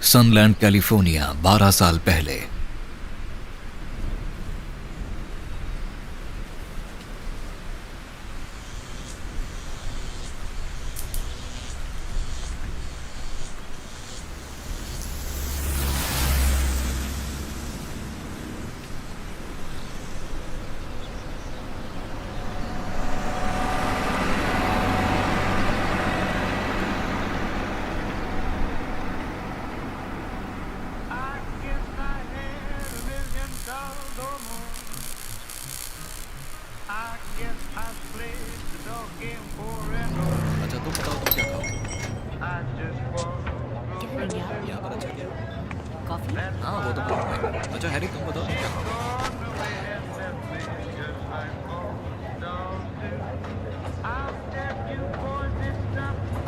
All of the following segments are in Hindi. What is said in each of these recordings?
सनलैंड कैलिफोर्निया 12 साल पहले। अच्छा तुम बताओ तुम क्या खाओगे? क्या लेंगे आप? यहाँ पर अच्छा क्या है? कॉफी? हाँ वो तो बहुत है। अच्छा हैरी तुम बताओ तुम क्या खाओगे?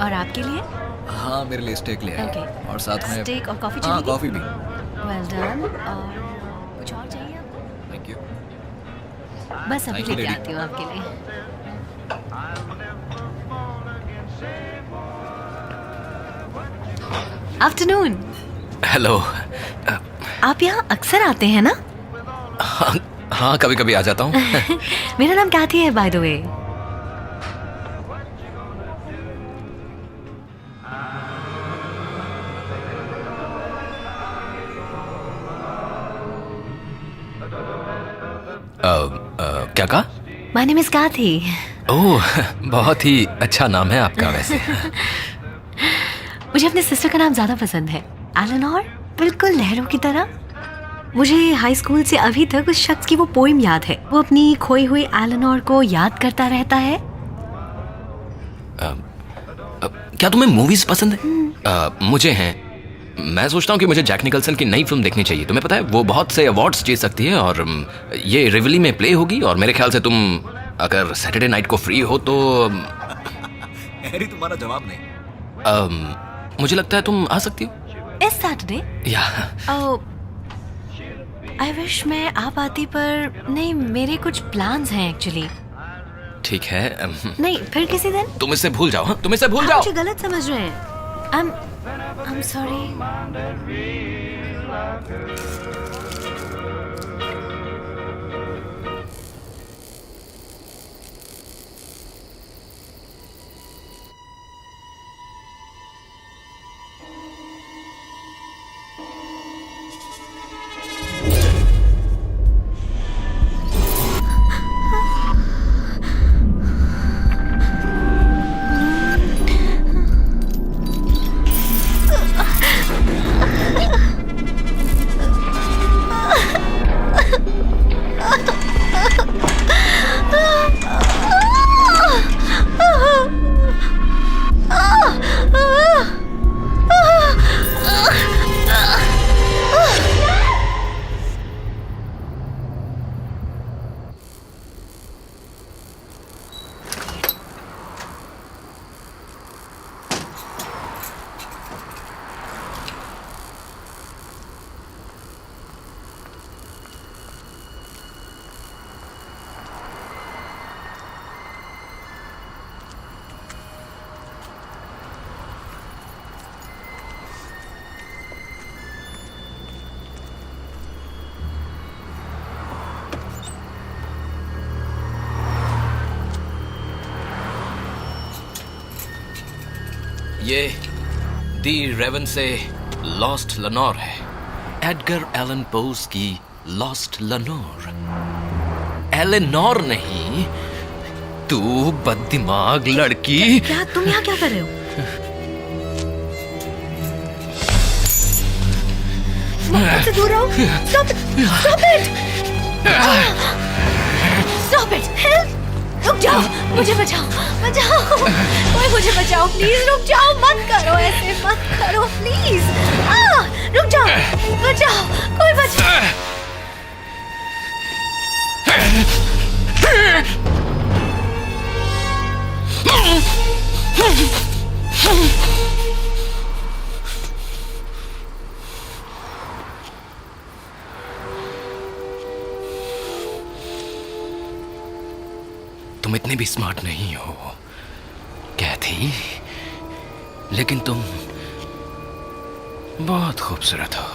और आपके लिए? हाँ मेरे लिए स्टेक ले ओके। आइए और साथ में स्टेक और कॉफी हाँ चलेगी? कॉफ़ी भी। Well done. और कुछ और चाहिए आपको? Thank you. बस अभी Thank you, लेके lady. आती हूँ आपके लिए। आफ्टरनून। हेलो। आप यहाँ अक्सर आते हैं ना? हाँ हाँ कभी कभी आ जाता हूँ। मेरा नाम कैथी है बाय द वे। क्या कहा? माय नेम इज कैथी। ओह बहुत ही अच्छा नाम है आपका वैसे। मुझे अपने सिस्टर का नाम ज्यादा पसंद है, एलेनोर, बिल्कुल लहरों की तरह। मुझे हाई स्कूल से अभी तक उस शख्स की वो पोइम याद है। वो अपनी खोई हुई एलेनोर को याद करता रहता है। क्या तुम्हें मूवीज पसंद है? मुझे हैं। मैं सोचता हूँ कि मुझे जैक निकल्सन की नई फिल्म देखनी चाहिए। तुम्हें पता है वो बहुत से अवार्ड्स जीत सकती है और ये रिवली में प्ले होगी और मेरे ख्याल से तुम अगर सैटरडे नाइट को फ्री हो तो हैरी तुम्हारा जवाब नहीं। मुझे लगता है तुम आ सकती हो। इस सैटरडे? या आई विश मैं आ पाती, पर नहीं, मेरे कुछ प्लान्स हैं एक्चुअली। ठीक है। नहीं, फिर किसी दिन। तुम इसे भूल जाओ। हाँ? तुम इसे भूल आप जाओ। मुझे गलत समझ रहे हैं। I'm sorry. ये दी रेवन से लॉस्ट लनोर है। एडगर एलन पोज की लॉस्ट लनोर। एलेनोर नहीं, तू बददिमाग लड़की। क्या तुम यहाँ क्या कर रहे हो? मुझसे दूर रहो। Stop it! Stop it! Stop it! Help! रुक जाओ, मुझे बचाओ, बचाओ, कोई मुझे बचाओ, प्लीज रुक जाओ, मत करो ऐसे, मत करो प्लीज। रुक जाओ, बचाओ, कोई बचाओ। तुम इतने भी स्मार्ट नहीं हो कैथी, लेकिन तुम बहुत खूबसूरत हो।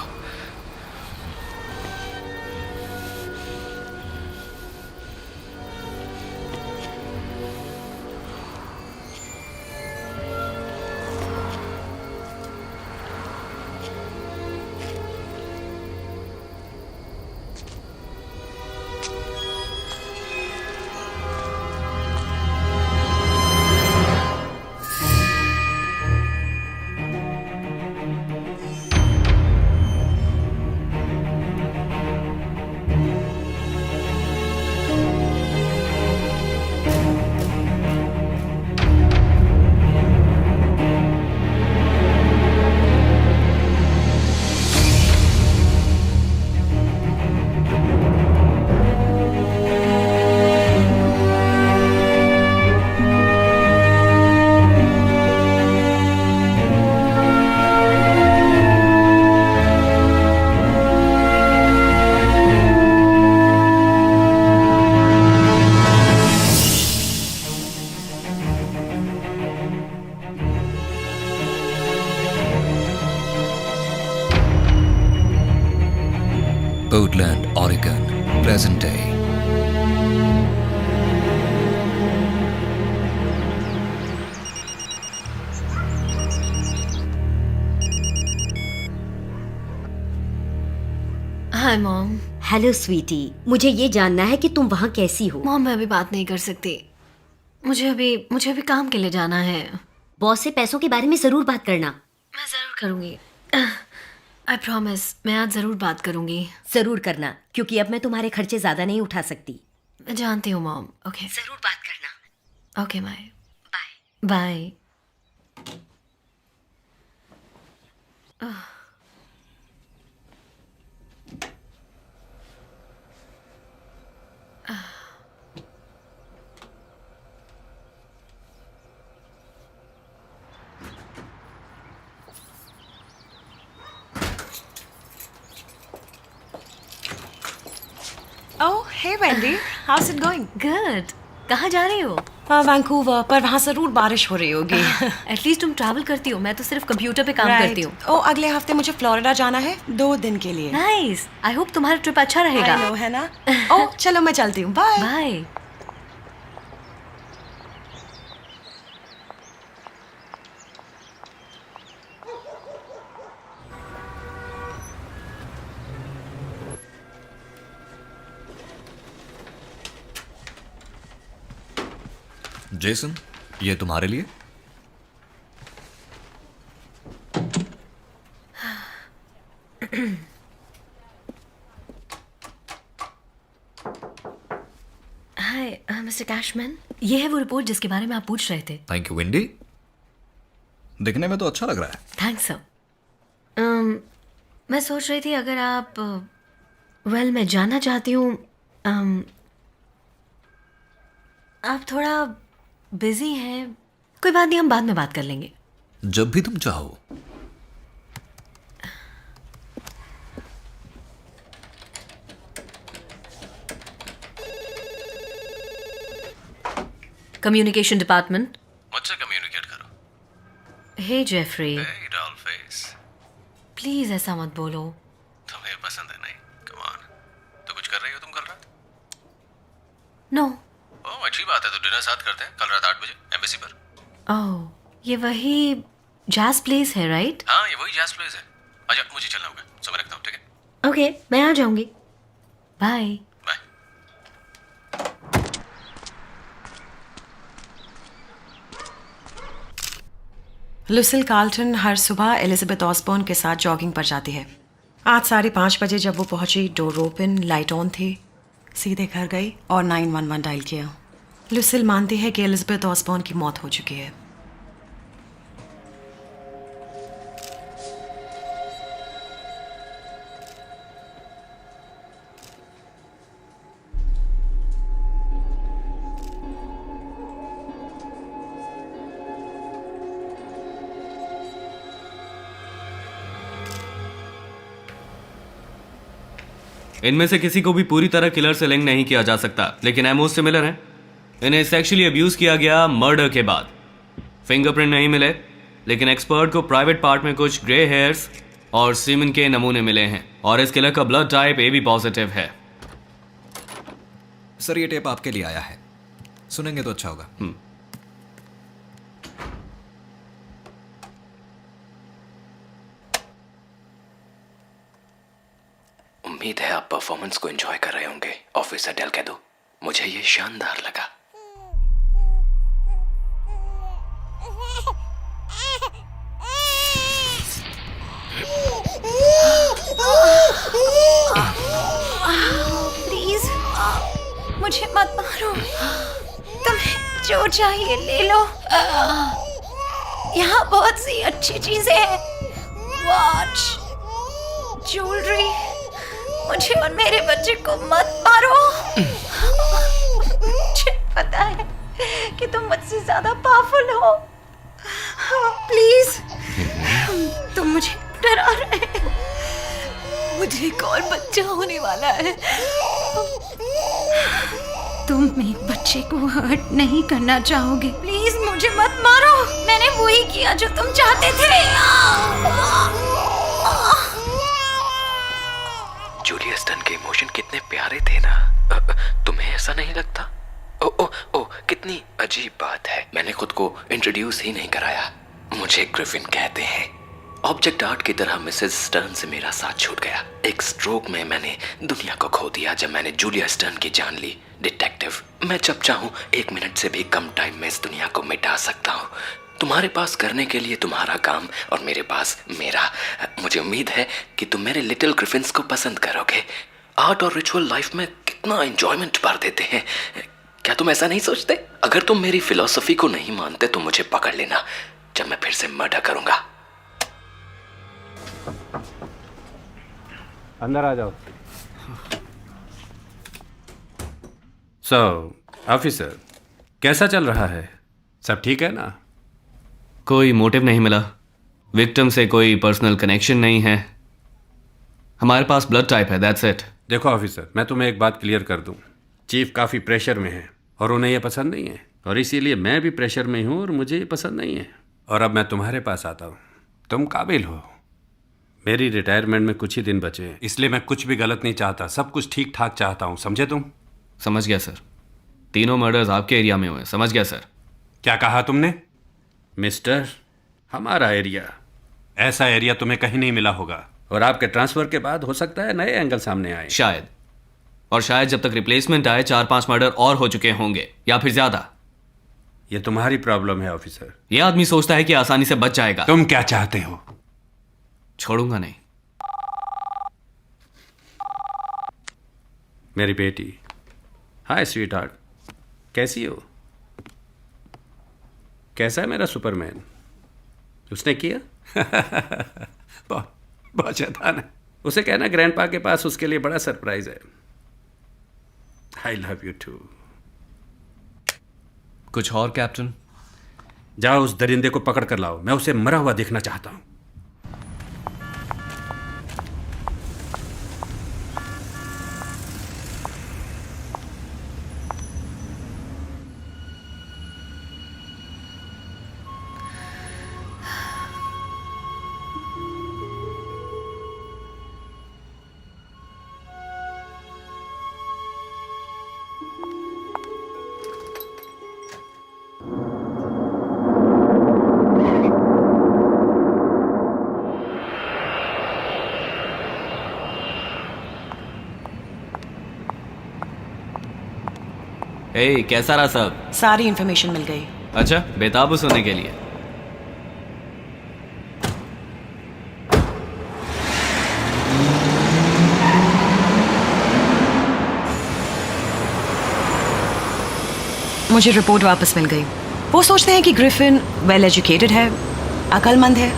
Portland, Oregon, present day. Hi mom. Hello sweetie, मुझे ये जानना है कि तुम वहाँ कैसी हो। मॉम मैं अभी बात नहीं कर सकती। मुझे अभी काम के लिए जाना है। बॉस से पैसों के बारे में जरूर बात करना। मैं ज़रूर करूँगी। आई प्रॉमिस, मैं आज ज़रूर बात करूँगी। जरूर करना, क्योंकि अब मैं तुम्हारे खर्चे ज्यादा नहीं उठा सकती। मैं जानती हूँ मॉम। ओके जरूर बात करना। Okay bye bye. Bye. Oh, hey Wendy, how's it going? Good. कहाँ जा रही हो? वैंकूवर, पर वहाँ जरूर बारिश हो रही होगी। एटलीस्ट तुम ट्रैवल करती हो, मैं तो सिर्फ कंप्यूटर पे काम करती हूँ। ओ, अगले हफ्ते मुझे फ्लोरिडा जाना है 2 दिन के लिए। नाइस। आई होप तुम्हारा ट्रिप अच्छा I रहेगा। know, है ना? ओ, चलो मैं चलती हूँ। बाय। बाय। जेसन, ये तुम्हारे लिए। हाय मिस्टर कैशमैन, ये है वो रिपोर्ट जिसके बारे में आप पूछ रहे थे। थैंक यू विंडी, दिखने में तो अच्छा लग रहा है। Thanks sir. मैं सोच रही थी अगर आप मैं जानना चाहती हूँ। आप थोड़ा बिजी हैं। कोई बात नहीं, हम बाद में बात कर लेंगे। जब भी तुम चाहो। Communication department. मुझसे कम्युनिकेट करो। Hey Jeffrey, Hey, doll face. Please ऐसा मत बोलो। तुम्हें पसंद है नहीं? Come on. तो कुछ कर रही हो तुम कल रात? नो। ओह अच्छी बात है, तो डिनर साथ करते हैं कल रात 8 बजे एम्बेसी पर। ओह, ये वही जैज प्लेस है राइट? हाँ ये वही जैज प्लेस है। अच्छा मुझे चलना होगा, सो मैं रखता हूँ, ठीक है? ओके, मैं आ जाऊंगी। बाय। बाय। लुसिल कार्ल्टन हर सुबह एलिजाबेथ ऑसबॉर्न के साथ जॉगिंग पर जाती है। आज 5:30 बजे जब वो पहुंची, डोर ओपन, लाइट ऑन थी। सीधे घर गई और 911 डायल किया। लुसिल मानती है कि एलिजाबेथ ऑसबॉर्न की मौत हो चुकी है। इनमें से किसी को भी पूरी तरह किलर से लिंक नहीं किया जा सकता, लेकिन एमोस सिमिलर हैं। इन्हें सेक्सुअली अब्यूज किया गया मर्डर के बाद। फिंगरप्रिंट नहीं मिले, लेकिन एक्सपर्ट को प्राइवेट पार्ट में कुछ ग्रे हेयर्स और सीमेन के नमूने मिले हैं और इस किलर का ब्लड टाइप AB पॉजिटिव है। सर ये टेप आपके लिए आया है, सुनेंगे तो अच्छा होगा। उम्मीद है आप परफॉर्मेंस को एंजॉय कर रहे होंगे। ऑफिसर डेल कह दो, मुझे ये शानदार लगा। प्लीज मुझे मत मारो, तुम्हें जो चाहिए ले लो। यहाँ बहुत सी अच्छी चीजें हैं, वॉच, ज्वेलरी। मुझे और मेरे बच्चे को मत मारो। मुझे पता है कि तुम मुझसे ज्यादा पावरफुल हो। प्लीज, तुम मुझे डरा रहे हो। मुझे एक और बच्चा होने वाला है। तुम एक बच्चे को हर्ट नहीं करना चाहोगे। प्लीज मुझे मत मारो। मैंने वही किया जो तुम चाहते थे। जूलिया स्टन के इमोशन कितने प्यारे थे ना। तुम्हें ऐसा नहीं लगता? ओ ओ ओ, कितनी अजीब बात है, मैंने खुद को इंट्रोड्यूस ही नहीं कराया। मुझे ग्रिफिन कहते हैं। ऑब्जेक्ट आर्ट की तरह मिसेस स्टर्न से मेरा साथ छूट गया। एक स्ट्रोक में मैंने दुनिया को खो दिया जब मैंने जूलिया स्टर्न की जान ली। डिटेक्टिव, मैं जब चाहूँ 1 मिनट से भी कम टाइम में इस दुनिया को मिटा सकता हूँ। तुम्हारे पास करने के लिए तुम्हारा काम और मेरे पास मेरा। मुझे उम्मीद है कि तुम मेरे लिटिल ग्रिफिन्स को पसंद करोगे। आर्ट और रिचुअल लाइफ में कितना एंजॉयमेंट भर देते हैं। क्या तुम ऐसा नहीं सोचते? अगर तुम मेरी फिलॉसफी को नहीं मानते तो मुझे पकड़ लेना जब मैं फिर से मर्डर करूंगा। अंदर आ जाओ। ऑफिसर, कैसा चल रहा है? सब ठीक है ना? कोई मोटिव नहीं मिला, विक्टिम से कोई पर्सनल कनेक्शन नहीं है, हमारे पास ब्लड टाइप है, दैट्स इट। देखो ऑफिसर, मैं तुम्हें एक बात क्लियर कर दूं। चीफ काफ़ी प्रेशर में है और उन्हें यह पसंद नहीं है, और इसीलिए मैं भी प्रेशर में हूँ और मुझे ये पसंद नहीं है। और अब मैं तुम्हारे पास आता हूँ। तुम काबिल हो। मेरी रिटायरमेंट में कुछ ही दिन बचे हैं, इसलिए मैं कुछ भी गलत नहीं चाहता, सब कुछ ठीक ठाक चाहता हूँ। समझे तुम? समझ गया सर, तीनों मर्डर्स आपके एरिया में हुए। समझ गया सर। क्या कहा तुमने? मिस्टर, हमारा एरिया, ऐसा एरिया तुम्हें कहीं नहीं मिला होगा, और आपके ट्रांसफर के बाद हो सकता है नए एंगल सामने आए। शायद, और शायद जब तक रिप्लेसमेंट आए 4-5 मर्डर और हो चुके होंगे, या फिर ज्यादा। ये तुम्हारी प्रॉब्लम है ऑफिसर। ये आदमी सोचता है कि आसानी से बच जाएगा। तुम क्या चाहते हो? छोड़ूंगा नहीं। मेरी बेटी, हाय स्वीट हार्ट, कैसी हो? कैसा है मेरा सुपरमैन? उसने किया? बहुत शैतान है। उसे कहना ग्रैंडपा के पास उसके लिए बड़ा सरप्राइज है। I love you too. कुछ और कैप्टन? जाओ उस दरिंदे को पकड़ कर लाओ, मैं उसे मरा हुआ देखना चाहता हूं। ए, कैसा रहा सब? सारी इन्फॉर्मेशन मिल गई। अच्छा, बेताब हो सोने के लिए। मुझे रिपोर्ट वापस मिल गई। वो सोचते हैं कि ग्रिफिन वेल एजुकेटेड है, अक्लमंद है,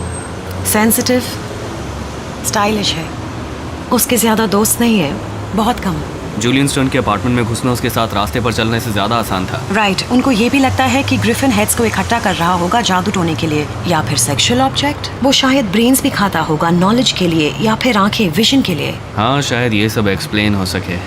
सेंसिटिव, स्टाइलिश है। उसके ज़्यादा दोस्त नहीं है, बहुत कम। जूलियन स्टर्न के अपार्टमेंट में घुसना उसके साथ रास्ते पर चलने से ज्यादा आसान था। राइट, उनको ये भी लगता है कि ग्रिफिन हेड्स को इकट्ठा कर रहा होगा जादू टोने के लिए, या फिर सेक्सुअल ऑब्जेक्ट। वो शायद ब्रेन्स भी खाता होगा नॉलेज के लिए, या फिर आंखें विजन के लिए। हाँ, शायद ये सब एक्सप्लेन हो सके।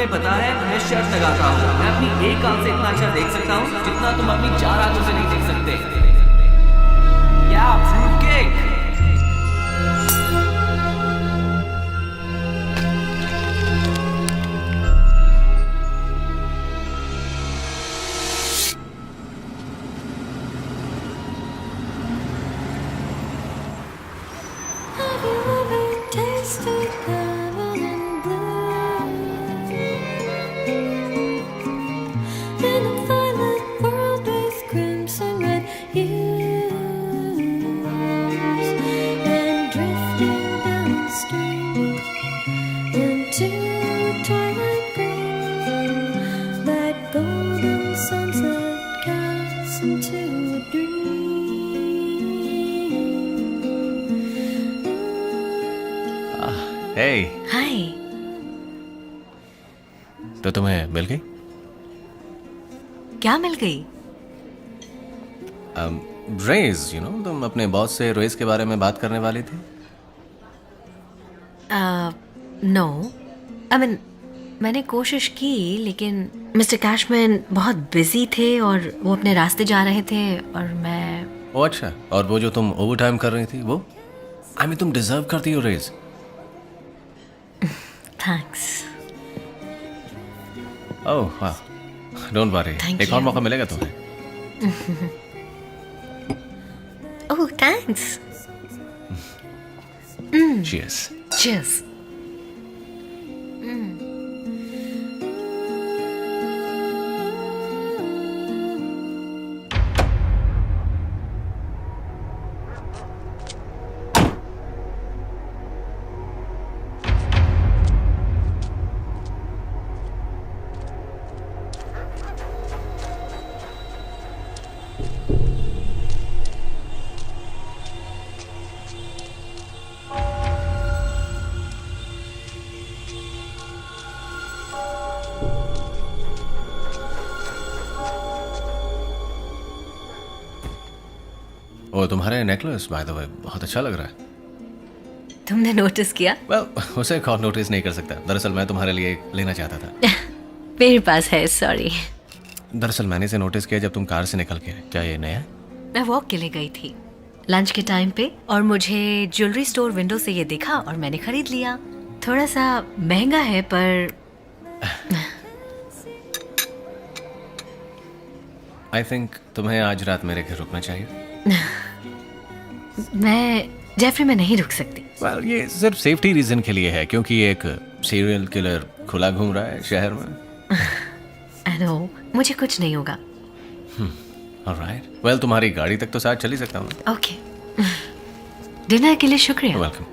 तुम्हें पता है मैं शर्त लगाता हूँ मैं अपनी एक आंख से इतना अच्छा देख सकता हूँ जितना तुम अपनी 4 आंखों से नहीं देख सकते। क्या फ्रूट केक? हे, हाय। तो तुम्हें मिल गई? क्या मिल गई? रेज, तुम अपने बॉस से रेज के बारे में बात करने वाली थी। नो, आई मीन मैंने कोशिश की लेकिन मिस्टर कैशमैन बहुत बिजी थे और वो अपने रास्ते जा रहे थे और मैं। ओ अच्छा, और वो जो तुम ओवर टाइम कर रही थी वो? आई मीन तुम डिजर्व करती हो रेज। थैंक्स। ओह वाह, डोंट वरी, Thank एक और you. मौका मिलेगा तुम्हें। ओह थैंक्स। चीयर्स। चीयर्स। ओ तुम्हारे नेकलेस बाय द वे बहुत अच्छा लग रहा है। तुमने नोटिस किया? वेल, उसे कौन नोटिस नहीं कर सकता। दरअसल मैं तुम्हारे लिए एक लेना चाहता था। मेरे पास है, सॉरी। दरअसल मैंने इसे नोटिस किया जब तुम कार से निकल के आए। क्या ये नया है? मैं वॉक के लिए गई थी लंच के टाइम पे और मुझे ज्वेलरी स्टोर विंडो से ये दिखा और मैंने खरीद लिया। थोड़ा सा महंगा है पर आई थिंक तुम्हें आज रात मेरे घर रुकना चाहिए। मैं जेफरी में नहीं रुक सकती। वेल, ये सिर्फ सेफ्टी रीजन के लिए है क्योंकि एक सीरियल किलर खुला घूम रहा है शहर में। आई नो, मुझे कुछ नहीं होगा। ऑलराइट, वेल तुम्हारी गाड़ी तक तो साथ चल ही सकता हूँ। ओके। डिनर के लिए शुक्रिया। वेलकम।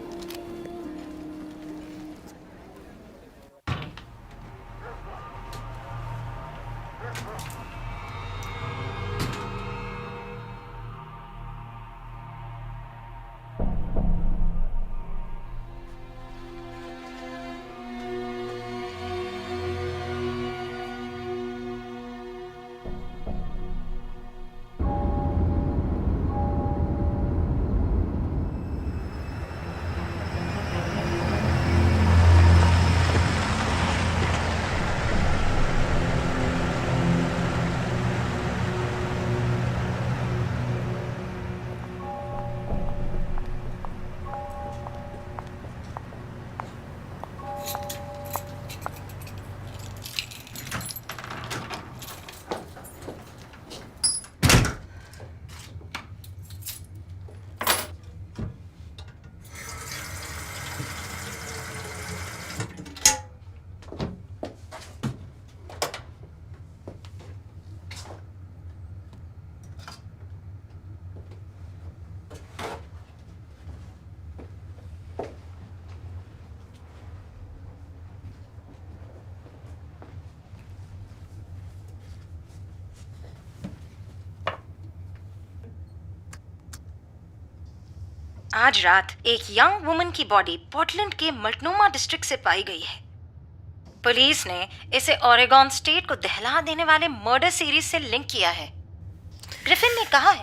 आज रात एक यंग वुमन की बॉडी पोर्टलैंड के मल्टनोमा डिस्ट्रिक्ट से पाई गई है। पुलिस ने इसे ओरेगॉन स्टेट को दहला देने वाले मर्डर सीरीज से लिंक किया है। ग्रिफिन ने कहा है।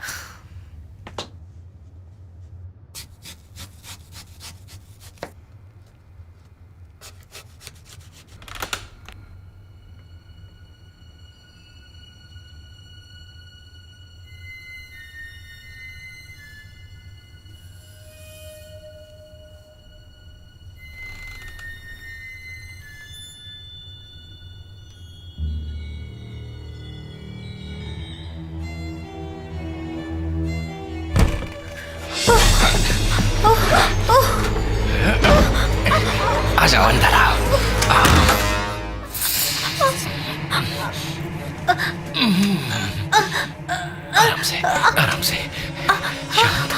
आ जाओ, अंदर आओ। आराम से, आराम से। शांत।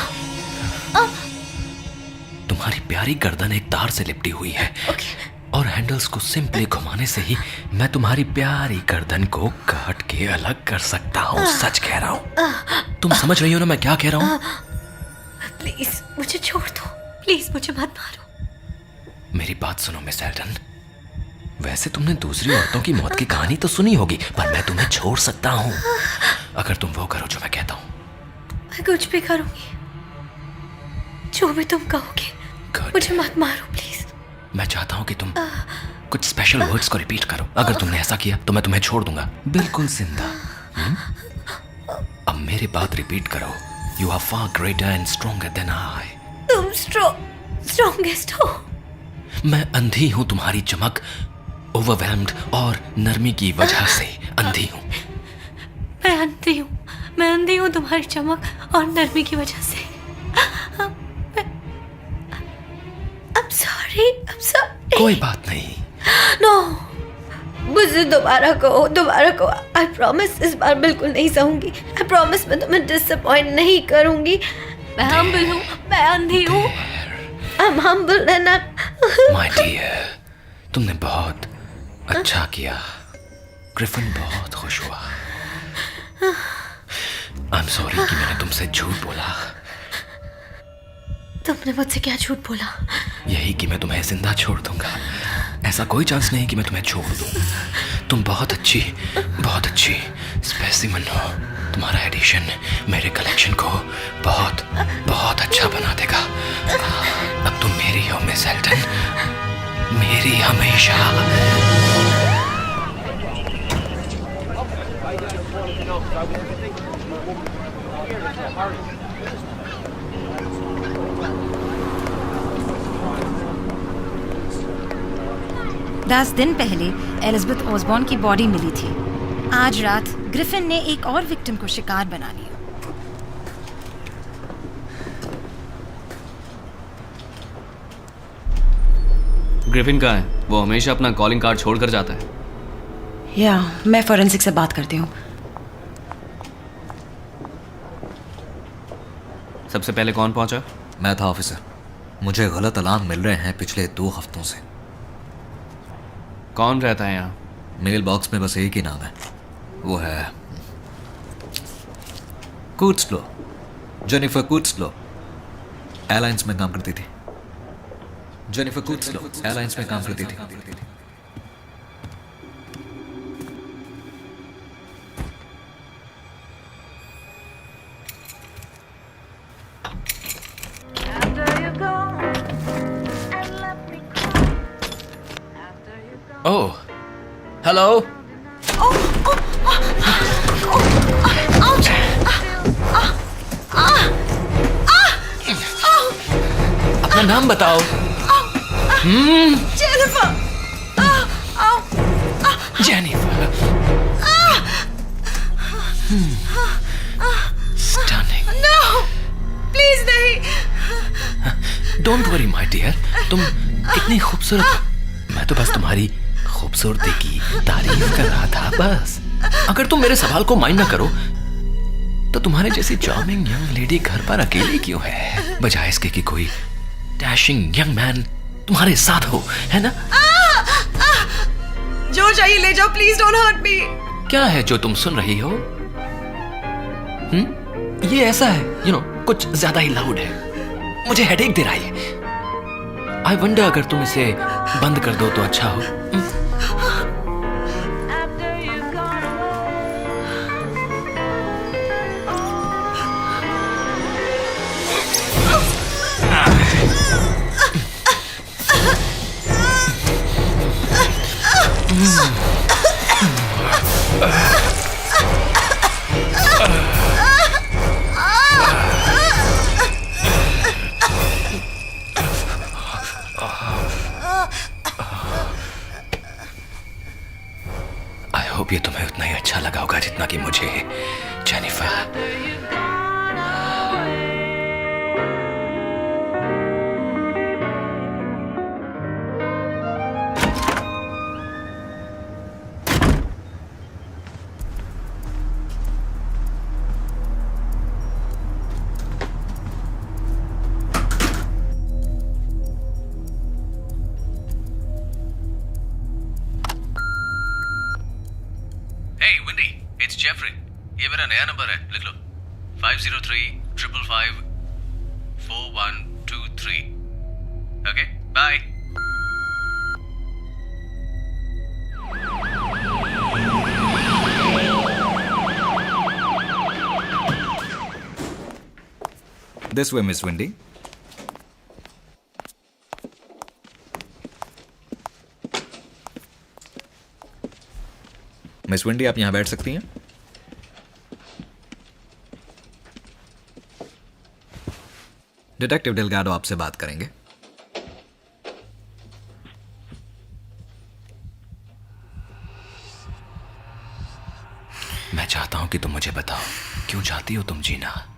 तुम्हारी प्यारी गर्दन एक तार से लिपटी हुई है और हैंडल्स को सिंपली घुमाने से ही मैं तुम्हारी प्यारी गर्दन को काट के अलग कर सकता हूँ। सच कह रहा हूँ। तुम समझ रही हो ना मैं क्या कह रहा हूँ? प्लीज मुझे छोड़ दो, प्लीज मुझे मत मारो। मेरी बात सुनो मिस एल्टन। वैसे तुमने दूसरी औरतों की मौत की कहानी तो सुनी होगी, पर मैं तुम्हें छोड़ सकता हूँ अगर तुम वो करो जो मैं कहता हूँ। मैं कुछ भी करूंगी, जो भी तुम कहोगे। Good. मुझे मत मारो प्लीज। मैं चाहता हूँ कि तुम कुछ स्पेशल वर्ड्स को रिपीट करो। अगर तुमने ऐसा किया तो मैं तुम्हें छोड़ दूंगा, बिल्कुल जिंदा। अब मेरी बात रिपीट करो। You are far greater and stronger than I. तुम स्ट्रॉन्गेस्ट हो। मैं अंधी हूँ तुम्हारी चमक, ओवरवेल्म्ड और नरमी की वजह से अंधी हूँ। मैं अंधी हूँ तुम्हारी चमक और नरमी की वजह से। I'm sorry. कोई बात नहीं। No. मुझे दोबारा कहो। I promise इस बार बिल्कुल नहीं सहूंगी। I promise मैं तुम्हें डिसअपॉइंट नहीं करूंगी। मैं humble हूँ, मैं अंधी हूँ। I'm humble and My dear, तुमने बहुत अच्छा किया। ग्रिफिन बहुत खुश हुआ। I'm sorry कि मैंने तुमसे झूठ बोला। तुमने मुझसे क्या झूठ बोला? यही कि मैं तुम्हें जिंदा छोड़ दूंगा। ऐसा कोई चांस नहीं कि मैं तुम्हें छोड़ दूं। तुम बहुत अच्छी स्पेसिमन हो। तुम्हारा एडिशन मेरे कलेक्शन को बहुत बहुत अच्छा बना देगा। अब तुम मेरी हो मिस एल्टन, मेरी हमेशा। दस दिन पहले एलिजाबेथ ऑसबॉर्न की बॉडी मिली थी। आज रात ग्रिफिन ने एक और विक्टिम को शिकार बना लिया। ग्रिफिन कहाँ है? वो हमेशा अपना कॉलिंग कार्ड छोड़कर जाता है। या मैं फोरेंसिक से बात करती हूँ। सबसे पहले कौन पहुंचा? मैं था ऑफिसर। मुझे गलत अलार्म मिल रहे हैं पिछले 2 हफ्तों से। कौन रहता है यहाँ? मेल बॉक्स में बस एक ही नाम है, वो है कूट्सलो। जेनिफर कूट्सलो एयरलाइंस में काम करती थी। जेनिफर कूट्सलो एयरलाइंस में काम करती थी। ओह, हेलो। अपना नाम बताओ। जेनिफर। स्टनिंग। प्लीज नहीं। डोंट वरी माय डियर, तुम कितनी खूबसूरत हो। मैं तो बस तुम्हारी खूबसूरती की तारीफ कर रहा था बस। अगर तुम मेरे सवाल को माइंड ना करो तो तुम्हारे जैसी चार्मिंग यंग लेडी घर पर अकेली क्यों है, बजाय इसके कि कोई डैशिंग यंग मैन तुम्हारे साथ हो, है ना? जो चाहिए ले जाओ, प्लीज डोंट हर्ट मी। क्या है जो तुम सुन रही हो? ये ऐसा है कुछ ज्यादा ही लाउड है, मुझे हेडेक दे रहा है। आई वंडर अगर तुम इसे बंद कर दो तो अच्छा हो। आई होप ये तुम्हें उतना ही अच्छा लगा होगा जितना कि मुझे, जेनिफर। जेफरी, ये मेरा नया नंबर है, लिख लो 503-555-4123। Okay, bye. This way miss Wendy. Miss Wendy, आप यहां बैठ सकती हैं। डिटेक्टिव डेलगाडो आपसे बात करेंगे। मैं चाहता हूं कि तुम मुझे बताओ, क्यों चाहती हो तुम जीना?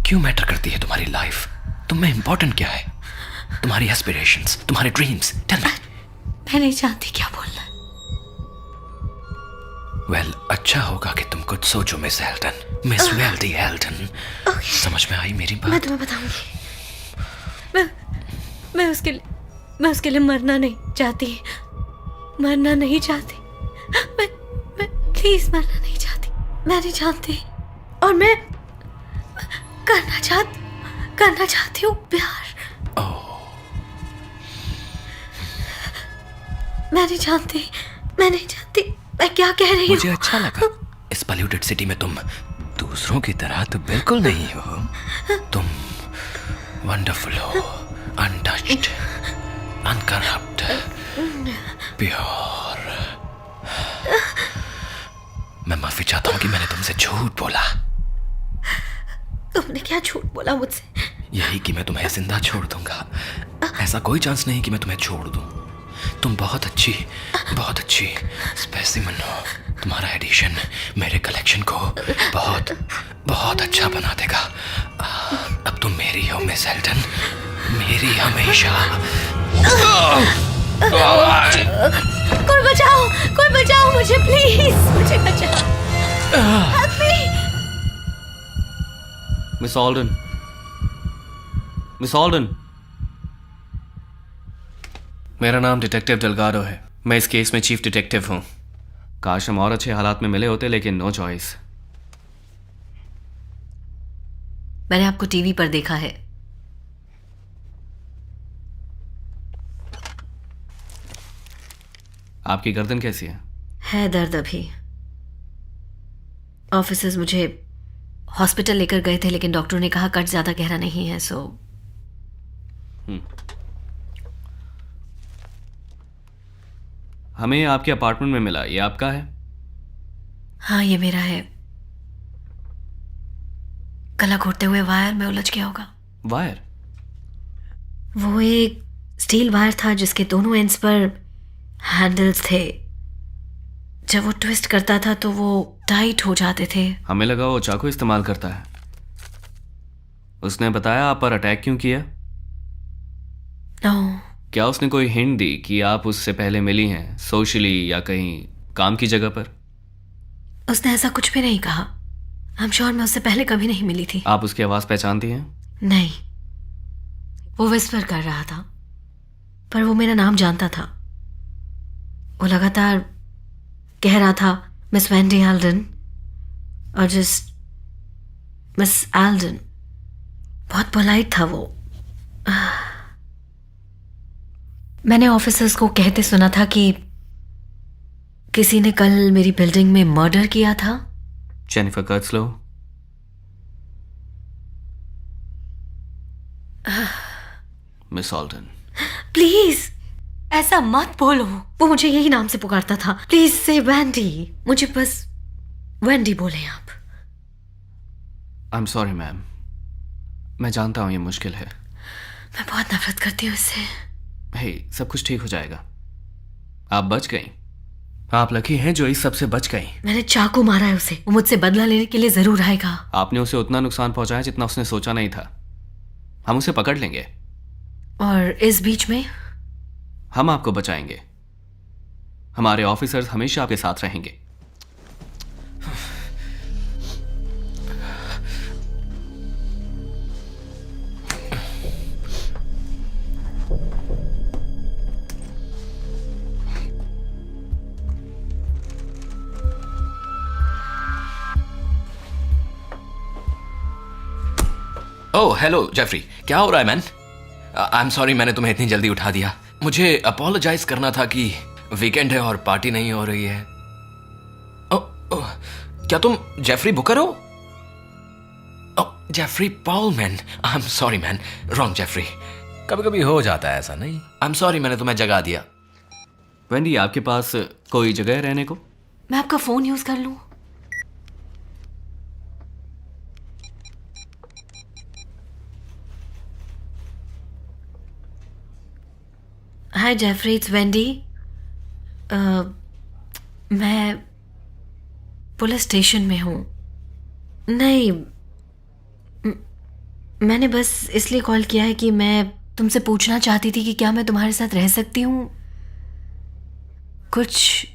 क्यों मैटर करती है तुम्हारी लाइफ? तुम में इंपॉर्टेंट क्या है? तुम्हारी एस्पिरेशंस, तुम्हारे ड्रीम्स, टेल मी। मैं नहीं जानती क्या बोलना। वेल, अच्छा होगा कि तुम कुछ सोचो मिस एल्टन, मिस वेल्डी एल्टन। समझ में आई मेरी मैं बात? तुम्हें बताऊंगी। मैं उसके लिए मरना नहीं चाहती। मरना नहीं चाहती। मैं प्लीज मरना नहीं चाहती। मैं नहीं जानती। और मैं करना चाहती हूँ प्यार। मैं नहीं जानती। मैं क्या कह रही हूँ? मुझे अच्छा लगा। इस पॉल्यूटेड सिटी में तुम दूसरों की तरह तो बिल्कुल नहीं हो। तुम वंडरफुल हो, अनटच्ड, अनकरप्ट, प्योर। मैं माफी चाहता हूं कि मैंने तुमसे झूठ बोला। तुमने क्या झूठ बोला मुझसे? यही कि मैं तुम्हें जिंदा छोड़ दूंगा। ऐसा कोई चांस नहीं कि मैं तुम्हें छोड़ दूं। तुम बहुत अच्छी स्पेसिमन हो। तुम्हारा एडिशन मेरे कलेक्शन को बहुत बहुत अच्छा बना देगा। अब तुम मेरी हो मिस एल्टन, मेरी हमेशा। कोई बचाओ मुझे, प्लीज मुझे बचाओ। Help me! मिस ऑल्डन, मेरा नाम डिटेक्टिव डेलगाडो है। मैं इस केस में चीफ डिटेक्टिव हूं। काश हम और अच्छे हालात में मिले होते, लेकिन नो चॉइस। मैंने आपको टीवी पर देखा है। आपकी गर्दन कैसी है? दर्द अभी। ऑफिसर्स मुझे हॉस्पिटल लेकर गए थे, लेकिन डॉक्टर ने कहा कट ज्यादा गहरा नहीं है, सो हमें आपके अपार्टमेंट में मिला। ये आपका है? हाँ, ये मेरा है। गला घोटते हुए वायर में उलझ गया होगा। वायर? वो एक स्टील वायर था जिसके दोनों एंड्स पर हैंडल्स थे। जब वो ट्विस्ट करता था तो वो टाइट हो जाते थे। हमें लगा वो चाकू इस्तेमाल करता है। उसने बताया आप पर अटैक क्यों किया? नो। क्या उसने कोई हिंट दी कि आप उससे पहले मिली हैं, सोशली या कहीं काम की जगह पर? उसने ऐसा कुछ भी नहीं कहा। I'm sure मैं उससे पहले कभी नहीं मिली थी। आप उसकी आवाज पहचानती हैं? नहीं, वो विस्पर कर रहा था, पर वो मेरा नाम जानता था। वो लगातार कह रहा था मिस वेंडी एल्डन और जस्ट मिस एल्डन। बहुत पोलाइट था वो। मैंने ऑफिसर्स को कहते सुना था कि किसी ने कल मेरी बिल्डिंग में मर्डर किया था। जेनिफर कर्ट्सलो? मिस ऑल्डन, प्लीज ऐसा मत बोलो। वो मुझे यही नाम से पुकारता था। प्लीज से वेंडी। मुझे बस वेंडी बोले आप। आई एम सॉरी मैम, मैं जानता हूं ये मुश्किल है। मैं बहुत नफरत करती हूँ इससे। हे, सब कुछ ठीक हो जाएगा। आप बच गई। आप लकी हैं जो इस सब से बच गई। मैंने चाकू मारा है उसे। वो मुझसे बदला लेने के लिए जरूर आएगा। आपने उसे उतना नुकसान पहुंचाया जितना उसने सोचा नहीं था। हम उसे पकड़ लेंगे और इस बीच में हम आपको बचाएंगे। हमारे ऑफिसर्स हमेशा आपके साथ रहेंगे। ओह हेलो जेफरी, क्या हो रहा है मैन? आई एम सॉरी मैंने तुम्हें इतनी जल्दी उठा दिया। मुझे अपोलोजाइज करना था कि वीकेंड है और पार्टी नहीं हो रही है। ओह, क्या तुम जेफरी बुकर हो? Jeffrey Paul man, I am sorry man, wrong Jeffrey. कभी कभी हो जाता है ऐसा, नहीं? आई एम सॉरी मैंने तुम्हें जगा दिया। वेंडी, आपके पास कोई जगह है रहने को? मैं आपका फोन यूज कर लूं? हाय जेफरी, इट्स वेंडी। मैं पुलिस स्टेशन में हूँ। नहीं, मैंने बस इसलिए कॉल किया है कि मैं तुमसे पूछना चाहती थी कि क्या मैं तुम्हारे साथ रह सकती हूँ कुछ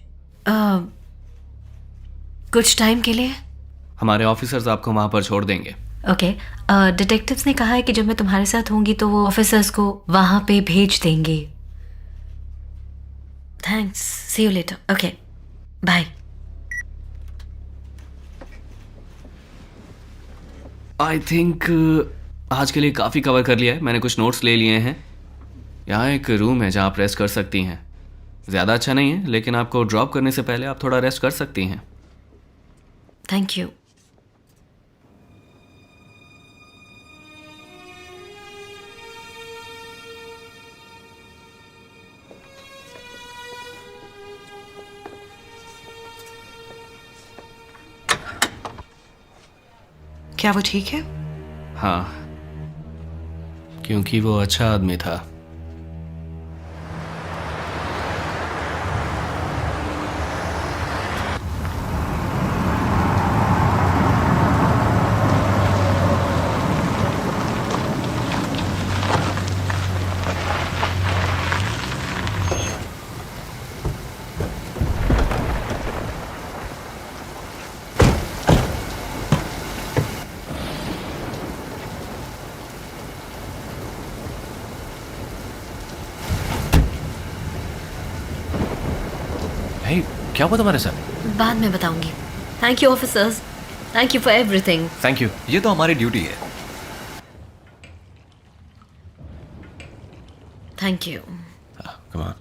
टाइम के लिए। हमारे ऑफिसर्स आपको वहां पर छोड़ देंगे। ओके, डिटेक्टिव्स ने कहा है कि जब मैं तुम्हारे साथ होंगी तो वो ऑफिसर्स को वहां पे भेज देंगे। Thanks, see you later. Okay, bye. I think आज के लिए काफ़ी कवर कर लिया है। मैंने कुछ नोट्स ले लिए हैं। यहाँ एक रूम है जहाँ आप रेस्ट कर सकती हैं। ज़्यादा अच्छा नहीं है, लेकिन आपको ड्रॉप करने से पहले आप थोड़ा रेस्ट कर सकती हैं। Thank you. क्या वो ठीक है? हाँ, क्योंकि वो अच्छा आदमी था। भाई, क्या हुआ तुम्हारे साथ? बाद में बताऊंगी। Thank you officers, thank you for everything. Thank you. ये तो हमारी ड्यूटी है। Thank you. Come on.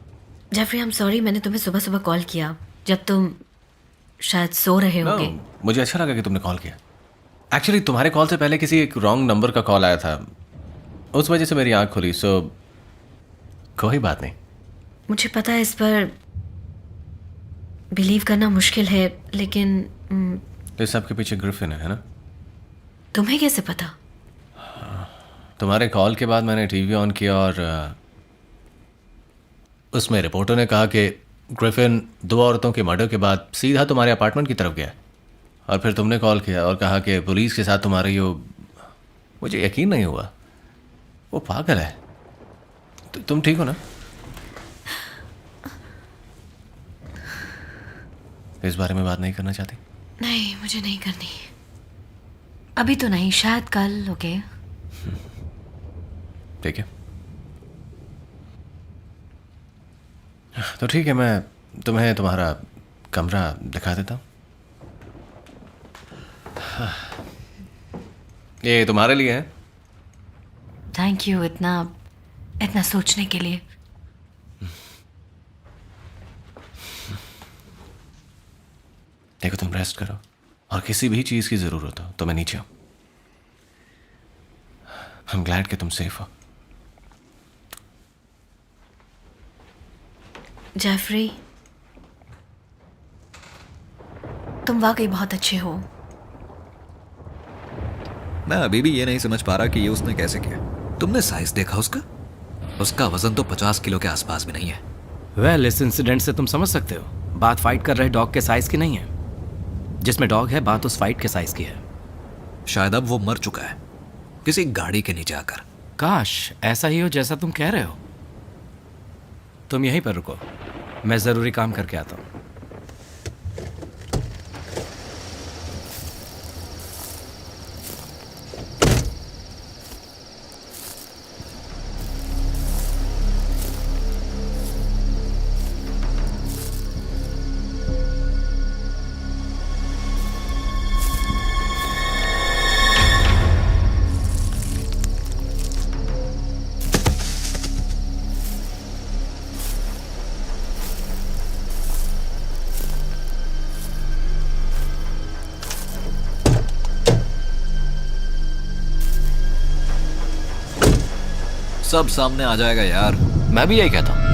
Jeffrey, I am sorry, मैंने तुम्हें सुबह सुबह कॉल किया जब तुम शायद सो रहे होगे। मुझे अच्छा लगा कि तुमने कॉल किया। एक्चुअली तुम्हारे कॉल से पहले किसी एक रॉन्ग नंबर का कॉल आया था, उस वजह से मेरी आंख खुली। सो कोई बात नहीं। मुझे पता है इस पर बिलीव करना मुश्किल है, लेकिन इस सब के पीछे ग्रिफिन है ना? तुम्हें कैसे पता? तुम्हारे कॉल के बाद मैंने टीवी ऑन किया और उसमें रिपोर्टर ने कहा कि ग्रिफिन 2 औरतों के मर्डर के बाद सीधा तुम्हारे अपार्टमेंट की तरफ गया और फिर तुमने कॉल किया और कहा कि पुलिस के साथ तुम्हारी वो। मुझे यकीन नहीं हुआ। वो पागल है। तुम ठीक हो ना? इस बारे में बात नहीं करना चाहती? नहीं, मुझे नहीं करनी अभी तो नहीं, शायद कल। ओके, ठीक है। तो ठीक है, मैं तुम्हें तुम्हारा कमरा दिखा देता हूँ। ये तुम्हारे लिए है। थैंक यू इतना सोचने के लिए। देखो, तुम रेस्ट करो और किसी भी चीज़ की ज़रूरत हो तो मैं नीचे हूँ। I'm glad कि तुम सेफ हो। जेफरी, तुम वाकई बहुत अच्छे हो। मैं अभी भी ये नहीं समझ पा रहा कि ये उसने कैसे किया। तुमने साइज देखा उसका? उसका वजन तो 50 किलो के आसपास भी नहीं है। वेल, इस इंसिडेंट से तुम समझ सकते हो, बात फाइट कर रहे डॉग के साइज की नहीं है। जिसमें डॉग है, बात उस फाइट के साइज की है। शायद अब वो मर चुका है किसी गाड़ी के नीचे आकर। काश ऐसा ही हो जैसा तुम कह रहे हो। तुम यहीं पर रुको, मैं ज़रूरी काम करके आता हूँ। सब सामने आ जाएगा यार। मैं भी यही कहता हूँ।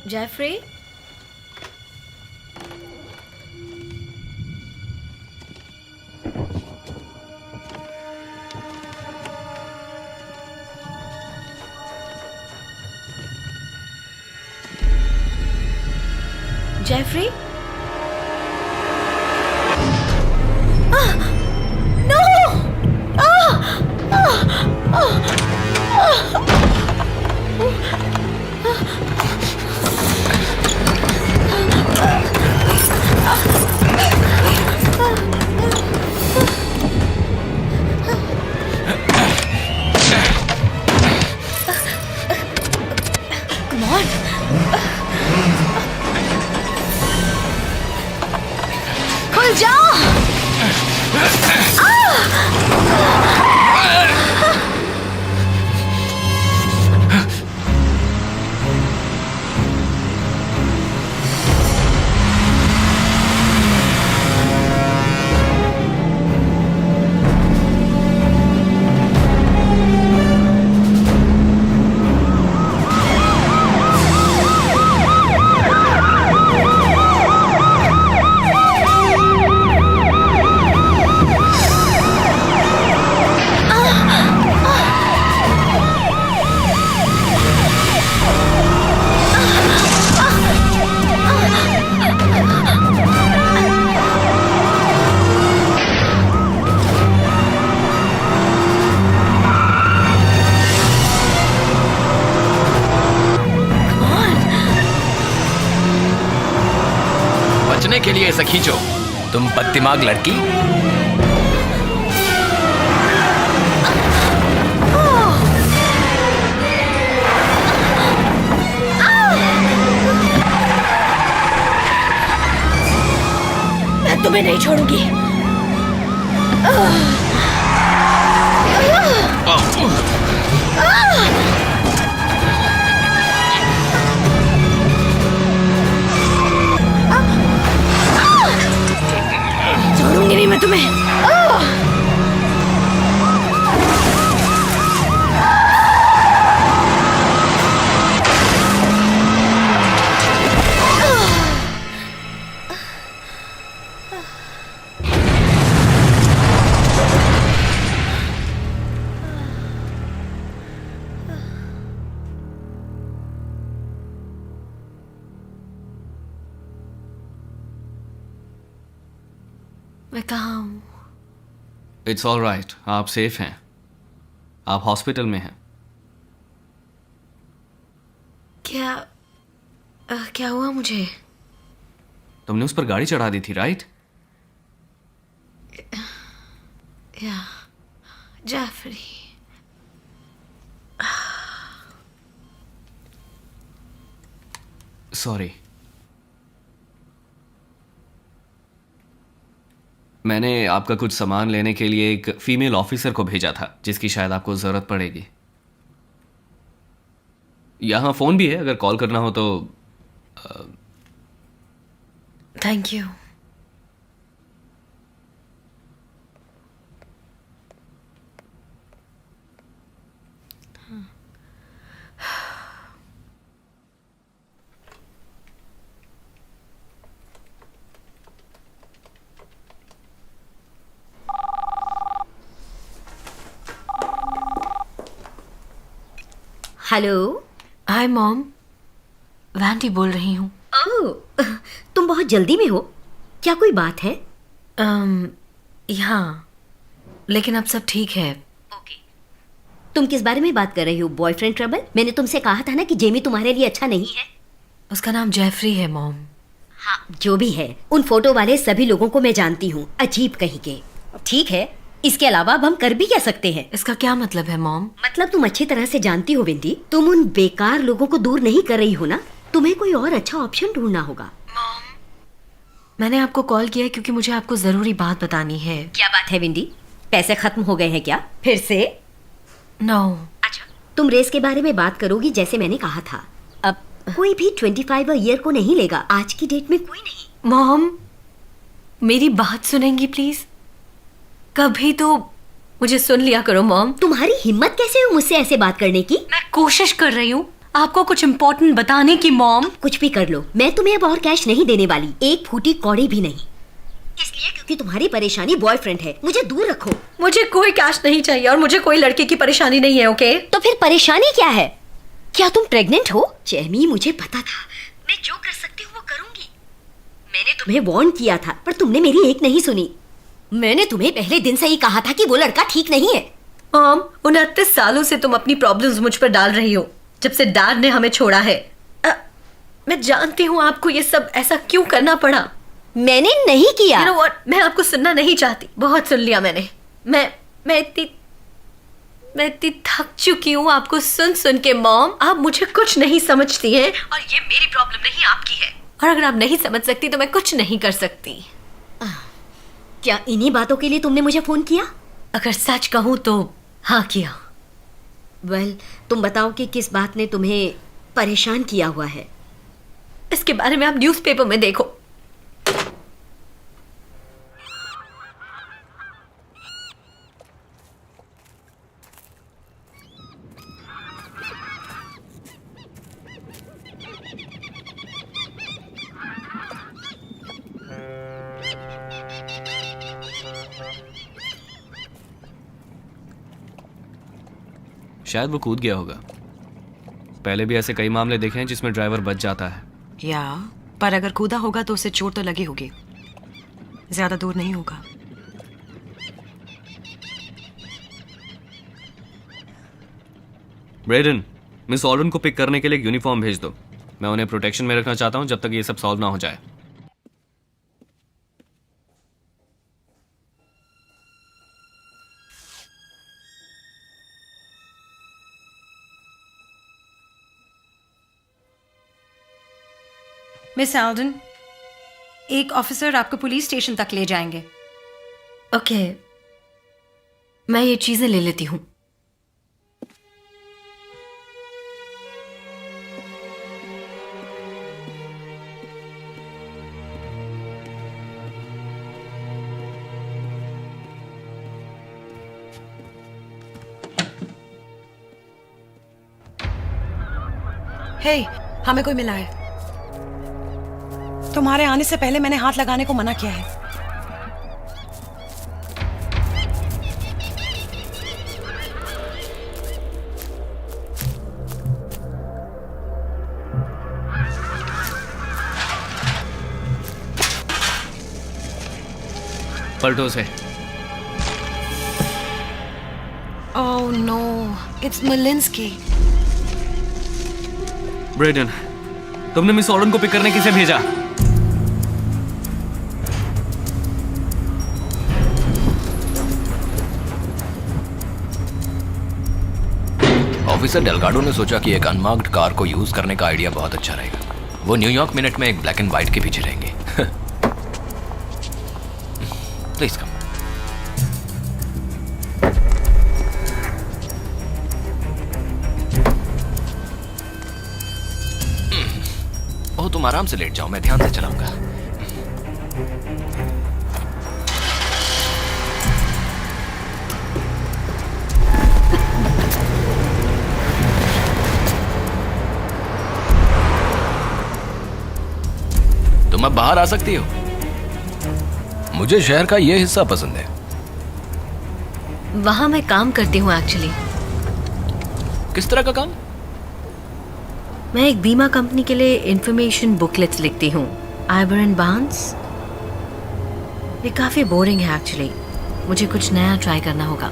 जेफरी, जेफरी, खुल जाओ। बचने के लिए ऐसा खींचो, तुम बददिमाग लड़की। मैं तुम्हें नहीं छोड़ूंगी। छोड़ूंगी नहीं मैं तुम्हें। मैं कहाँ हूँ? इट्स ऑल राइट, आप सेफ हैं। आप हॉस्पिटल में हैं। क्या हुआ मुझे? तुमने उस पर गाड़ी चढ़ा दी थी, राइट? या जेफरी, सॉरी। मैंने आपका कुछ सामान लेने के लिए एक फीमेल ऑफिसर को भेजा था जिसकी शायद आपको ज़रूरत पड़ेगी। यहाँ फ़ोन भी है, अगर कॉल करना हो तो। Thank you. Hello. Hi mom, Vendée बोल रही हूँ। तुम बहुत जल्दी में हो, क्या कोई बात है? यहाँ लेकिन अब सब ठीक है। तुम किस बारे में बात कर रही हो? Boyfriend trouble? मैंने तुमसे कहा था ना कि जेमी तुम्हारे लिए अच्छा नहीं है। उसका नाम जेफरी है मॉम। हाँ, जो भी है, उन फोटो वाले सभी लोगों को मैं जानती हूँ, अजीब कहीं के। ठीक है, इसके अलावा अब हम कर भी क्या सकते हैं? इसका क्या मतलब है मॉम? मतलब तुम अच्छी तरह से जानती हो बिंदी, तुम उन बेकार लोगों को दूर नहीं कर रही हो ना। तुम्हें कोई और अच्छा ऑप्शन ढूंढना होगा। मैंने आपको कॉल किया है क्योंकि मुझे आपको जरूरी बात बतानी है। क्या बात है बिंदी? पैसे खत्म हो गए हैं क्या फिर से? नो। अच्छा, तुम रेस के बारे में बात करोगी जैसे मैंने कहा था। अब कोई भी 25 ईयर को नहीं लेगा, आज की डेट में कोई नहीं। मॉम, मेरी बात सुनेंगी प्लीज? कभी तो मुझे सुन लिया करो मॉम। तुम्हारी हिम्मत कैसे हुई मुझसे ऐसे बात करने की? मैं कोशिश कर रही हूँ आपको कुछ इम्पोर्टेंट बताने की मॉम। कुछ भी कर लो, मैं तुम्हें अब और कैश नहीं देने वाली, एक फूटी कौड़ी भी नहीं। इसलिए क्योंकि तुम्हारी परेशानी बॉयफ्रेंड है, मुझे दूर रखो। मुझे कोई कैश नहीं चाहिए और मुझे कोई लड़के की परेशानी नहीं है, ओके? तो फिर परेशानी क्या है? क्या तुम प्रेग्नेंट हो? जेमी, मुझे पता था, मैं जो कर सकती हूँ वो करूंगी। मैंने तुम्हें वार्न किया था पर तुमने मेरी एक नहीं सुनी। मैंने तुम्हें पहले दिन से ही कहा था कि वो लड़का ठीक नहीं है। मॉम, 29 सालों से तुम अपनी प्रॉब्लम्स मुझ पर डाल रही हो, जब से डैड ने हमें छोड़ा है। मैं जानती हूँ आपको ये सब ऐसा क्यों करना पड़ा। मैंने नहीं किया। You know what? मैं आपको सुनना नहीं चाहती, बहुत सुन लिया मैंने। मैं इतनी थक चुकी हूँ आपको सुन सुन के मॉम। आप मुझे कुछ नहीं समझती हैं और ये मेरी प्रॉब्लम नहीं आपकी है। और अगर आप नहीं समझ सकती तो मैं कुछ नहीं कर सकती। क्या इन्हीं बातों के लिए तुमने मुझे फोन किया? अगर सच कहूँ तो हाँ किया। वेल, तुम बताओ कि किस बात ने तुम्हें परेशान किया हुआ है। इसके बारे में आप न्यूज़पेपर में देखो। शायद वो कूद गया होगा। पहले भी ऐसे कई मामले देखे हैं जिसमें ड्राइवर बच जाता है। या पर अगर कूदा होगा तो उसे चोट तो लगी होगी, ज्यादा दूर नहीं होगा। ब्रेडन, मिस ऑल्डन को पिक करने के लिए एक यूनिफॉर्म भेज दो। मैं उन्हें प्रोटेक्शन में रखना चाहता हूं जब तक ये सब सॉल्व ना हो जाए। मिस एल्डन, एक ऑफिसर आपको पुलिस स्टेशन तक ले जाएंगे। ओके, मैं ये चीजें ले लेती हूँ। हे, हमें कोई मिला है। तुम्हारे आने से पहले मैंने हाथ लगाने को मना किया है। पलटो से। Oh no, it's Milinski. Braden, तुमने मिस ऑल्डन को पिक करने किसे भेजा? ऑफिसर डेलगाडो ने सोचा कि एक अनमार्क्ड कार को यूज करने का आइडिया बहुत अच्छा रहेगा। वो न्यूयॉर्क मिनट में एक ब्लैक एंड व्हाइट के पीछे रहेंगे। Please come. ओह, तुम आराम से लेट जाओ, मैं ध्यान से चलाऊंगा। तुम अब बाहर आ सकती हो। मुझे शहर का यह हिस्सा पसंद है। वहां मैं काम करती हूँ एक्चुअली। किस तरह का काम? मैं एक बीमा कंपनी के लिए इंफॉर्मेशन बुकलेट्स लिखती हूँ। Ivoire and Barnes. ये काफी बोरिंग है एक्चुअली। मुझे कुछ नया ट्राई करना होगा।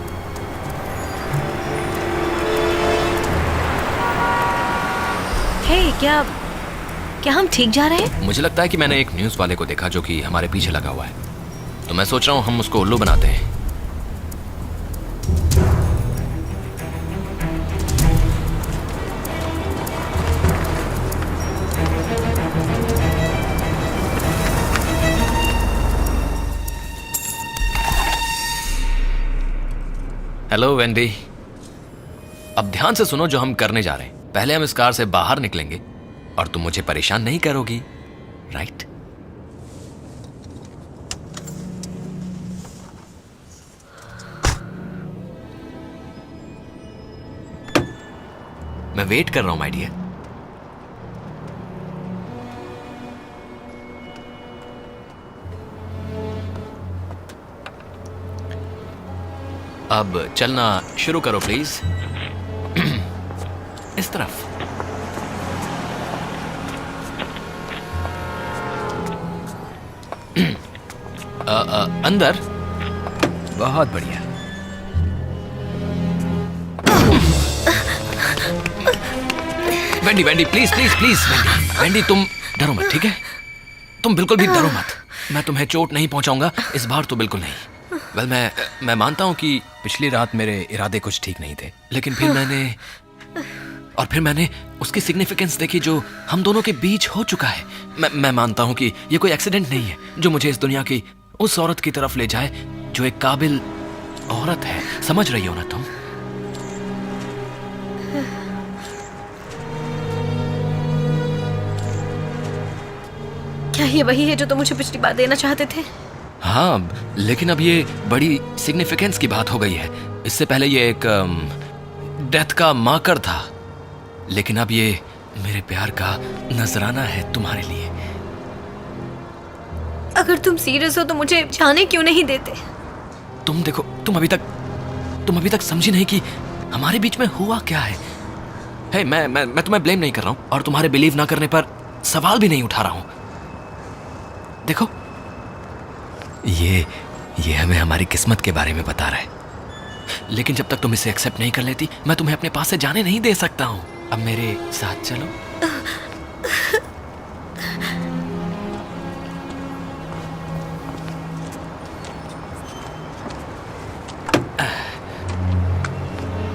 हे, क्या हम ठीक जा रहे हैं? मुझे लगता है कि मैंने एक न्यूज़ वाले को देखा जो कि हमारे पीछे लगा हुआ है, तो मैं सोच रहा हूँ हम उसको उल्लू बनाते हैं। हेलो वेंडी, अब ध्यान से सुनो जो हम करने जा रहे हैं। पहले हम इस कार से बाहर निकलेंगे और तुम मुझे परेशान नहीं करोगी, राइट? मैं वेट कर रहा हूं माय डियर। अब चलना शुरू करो प्लीज। इस तरफ। अंदर। बहुत बढ़िया। Wendy Wendy please please please Wendy Wendy तुम डरो मत, ठीक है? तुम बिल्कुल भी डरो मत। मैं तुम्हें चोट नहीं पहुंचाऊंगा इस बार तो बिल्कुल नहीं। वेल मैं मानता हूं कि पिछली रात मेरे इरादे कुछ ठीक नहीं थे, लेकिन फिर मैंने उसकी सिग्निफिकेंस देखी जो हम दोनों के बीच हो चुका है। मैं मानता हूं कि ये कोई एक्सीडेंट नहीं है जो मुझे इस दुनिया की उस औरत की तरफ ले जाए जो एक काबिल औरत है। समझ रही हो ना तुम? क्या ये वही है जो तुम मुझे पिछली बार देना चाहते थे? हाँ, लेकिन अब ये बड़ी सिग्निफिकेंस की बात हो गई है। इससे पहले ये एक डेथ का मार्कर था, लेकिन अब ये मेरे प्यार का नजराना है तुम्हारे लिए। अगर तुम सीरियस हो तो मुझे जाने क्यों नहीं देते? तुम देखो, तुम अभी तक समझी नहीं कि हमारे बीच में हुआ क्या है। हे, मैं तुम्हें ब्लेम नहीं कर रहा हूं और तुम्हारे बिलीव ना करने पर सवाल भी नहीं उठा रहा हूं। देखो, ये हमें हमारी किस्मत के बारे में बता रहा है, लेकिन जब तक तुम इसे एक्सेप्ट नहीं कर लेती मैं तुम्हें अपने पास से जाने नहीं दे सकता हूं। अब मेरे साथ चलो।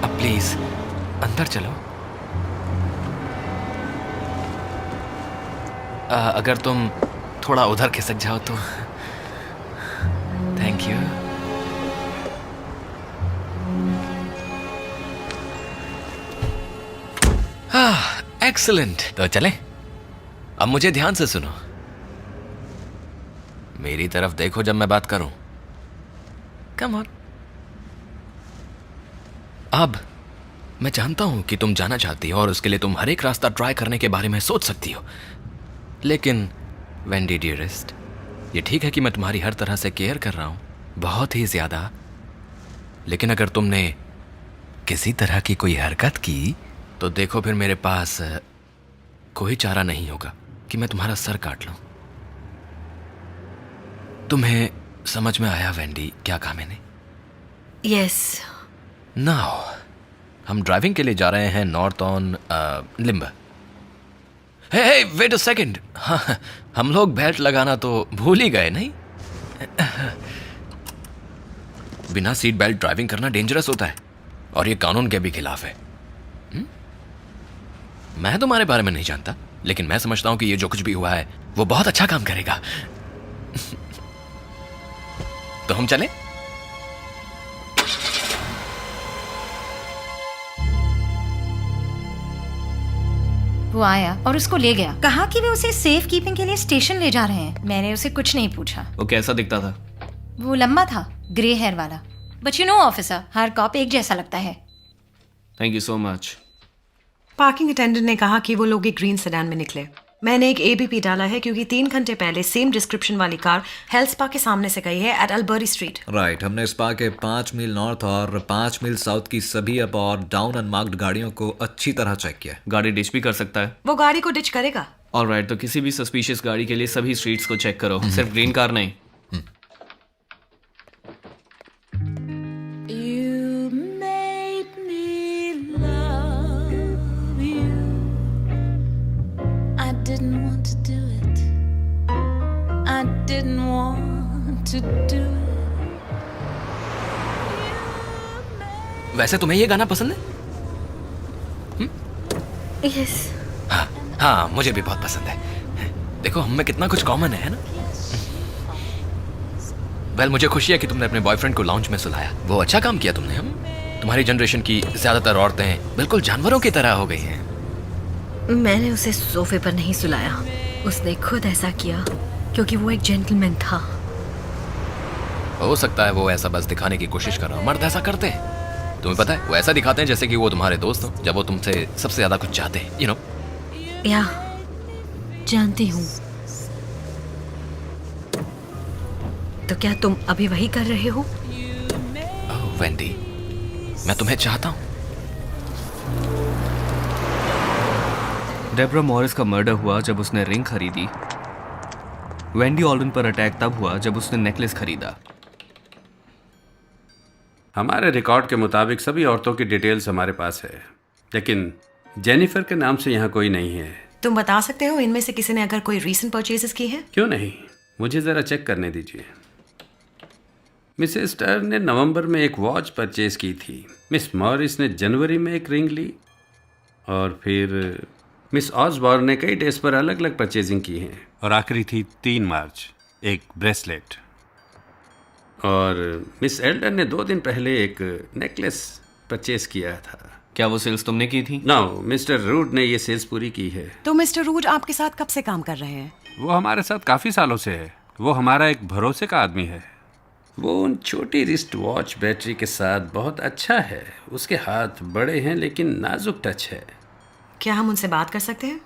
अब प्लीज अंदर चलो। अगर तुम थोड़ा उधर खिसक जाओ तो। Thank you. एक्सीलेंट। तो चलें? अब मुझे ध्यान से सुनो, मेरी तरफ देखो जब मैं बात करूं। Come on. अब मैं जानता हूं कि तुम जाना चाहती हो और उसके लिए तुम हर एक रास्ता ट्राई करने के बारे में सोच सकती हो, लेकिन वेंडी डियरेस्ट, ये ठीक है कि मैं तुम्हारी हर तरह से केयर कर रहा हूं, बहुत ही ज्यादा, लेकिन अगर तुमने किसी तरह की कोई हरकत की तो देखो फिर मेरे पास कोई चारा नहीं होगा कि मैं तुम्हारा सर काट लूं। तुम्हें समझ में आया वेंडी क्या कहा मैंने? यस। नाउ हम ड्राइविंग के लिए जा रहे हैं north on limb. Hey wait a second. हाँ, हम लोग बेल्ट लगाना तो भूल ही गए नहीं? बिना सीट बेल्ट ड्राइविंग करना डेंजरस होता है और ये कानून के भी खिलाफ है। मैं तुम्हारे बारे में नहीं जानता, लेकिन मैं समझता हूं कि ये जो कुछ भी हुआ है वो बहुत अच्छा काम करेगा। तो हम चलें? वो आया और उसको ले गया, कहा कि वे उसे सेफ कीपिंग के लिए स्टेशन ले जा रहे हैं। मैंने उसे कुछ नहीं पूछा। वो कैसा दिखता था? वो लंबा था, ग्रे हेयर वाला। बट यू नो ऑफिसर, हर कॉप एक जैसा लगता है। Thank you so much. Parking attendant ने कहा कि वो लोग एक ग्रीन सेडान में निकले। मैंने एक एबीपी डाला है क्योंकि 3 घंटे पहले सेम डिस्क्रिप्शन वाली कार हेल्थ स्पा के सामने से गई है एट अल्बरी स्ट्रीट। राइट, हमने स्पा के 5 मील नॉर्थ और 5 मील साउथ की सभी अप और डाउन अनमार्क्ड गाड़ियों को अच्छी तरह चेक किया। गाड़ी डिच भी कर सकता है? वो गाड़ी को डिच करेगा। ऑलराइट, तो किसी भी सस्पिशियस गाड़ी के लिए सभी स्ट्रीट्स को चेक करो, सिर्फ ग्रीन कार नहीं। didn't want to do it. वैसे तुम्हें ये गाना पसंद है? यस। हाँ, मुझे भी बहुत पसंद है। देखो हम में कितना कुछ कॉमन है ना? वेल, मुझे खुशी है कि तुमने अपने बॉयफ्रेंड को लाउंज में सुलाया। वो अच्छा काम किया तुमने। हम तुम्हारी जनरेशन की ज्यादातर औरतें बिल्कुल जानवरों की तरह हो गई हैं। मैंने उसे सोफे पर नहीं सुलाया, उसने खुद ऐसा किया क्योंकि वो एक जेंटलमैन था। हो सकता है वो ऐसा बस दिखाने की कोशिश कर रहा हो। मर्द ऐसा करते हैं, तुम्हें पता है, वो ऐसा दिखाते हैं जैसे कि वो तुम्हारे दोस्त हो, जब वो तुमसे सबसे ज्यादा कुछ चाहते हैं, यू नो। या जानती हूँ। तो क्या तुम अभी वही कर रहे हो? ओह वेंडी, मैं तुम्हें चाहता हूँ। डेब्रा मॉरिस का मर्डर हुआ जब उसने रिंग खरीदी। वेंडी ऑल्डन पर अटैक तब हुआ जब उसने नेकलेस खरीदा। हमारे रिकॉर्ड के मुताबिक सभी औरतों की डिटेल्स हमारे पास है, लेकिन जेनिफर के नाम से यहाँ कोई नहीं है। तुम बता सकते हो इनमें से किसी ने अगर कोई रीसेंट परचेजेस की है? क्यों नहीं, मुझे ज़रा चेक करने दीजिए। मिसेस स्टर्न ने नवंबर में एक वॉच परचेज की थी, मिस मॉरिस ने जनवरी में एक रिंग ली, और फिर मिस ऑसबॉर्न ने कई डेज पर अलग अलग परचेजिंग की है, और आखिरी थी 3 मार्च एक ब्रेसलेट। और मिस एल्डन ने 2 दिन पहले एक नेकलेस परचेज किया था। क्या वो सेल्स तुमने की थी? नो, मिस्टर रूड ने ये सेल्स पूरी की है। तो मिस्टर रूड आपके साथ कब से काम कर रहे हैं? वो हमारे साथ काफ़ी सालों से है। वो हमारा एक भरोसे का आदमी है। वो उन छोटी रिस्ट वॉच बैटरी के साथ बहुत अच्छा है। उसके हाथ बड़े हैं लेकिन नाजुक टच है। क्या हम उनसे बात कर सकते हैं?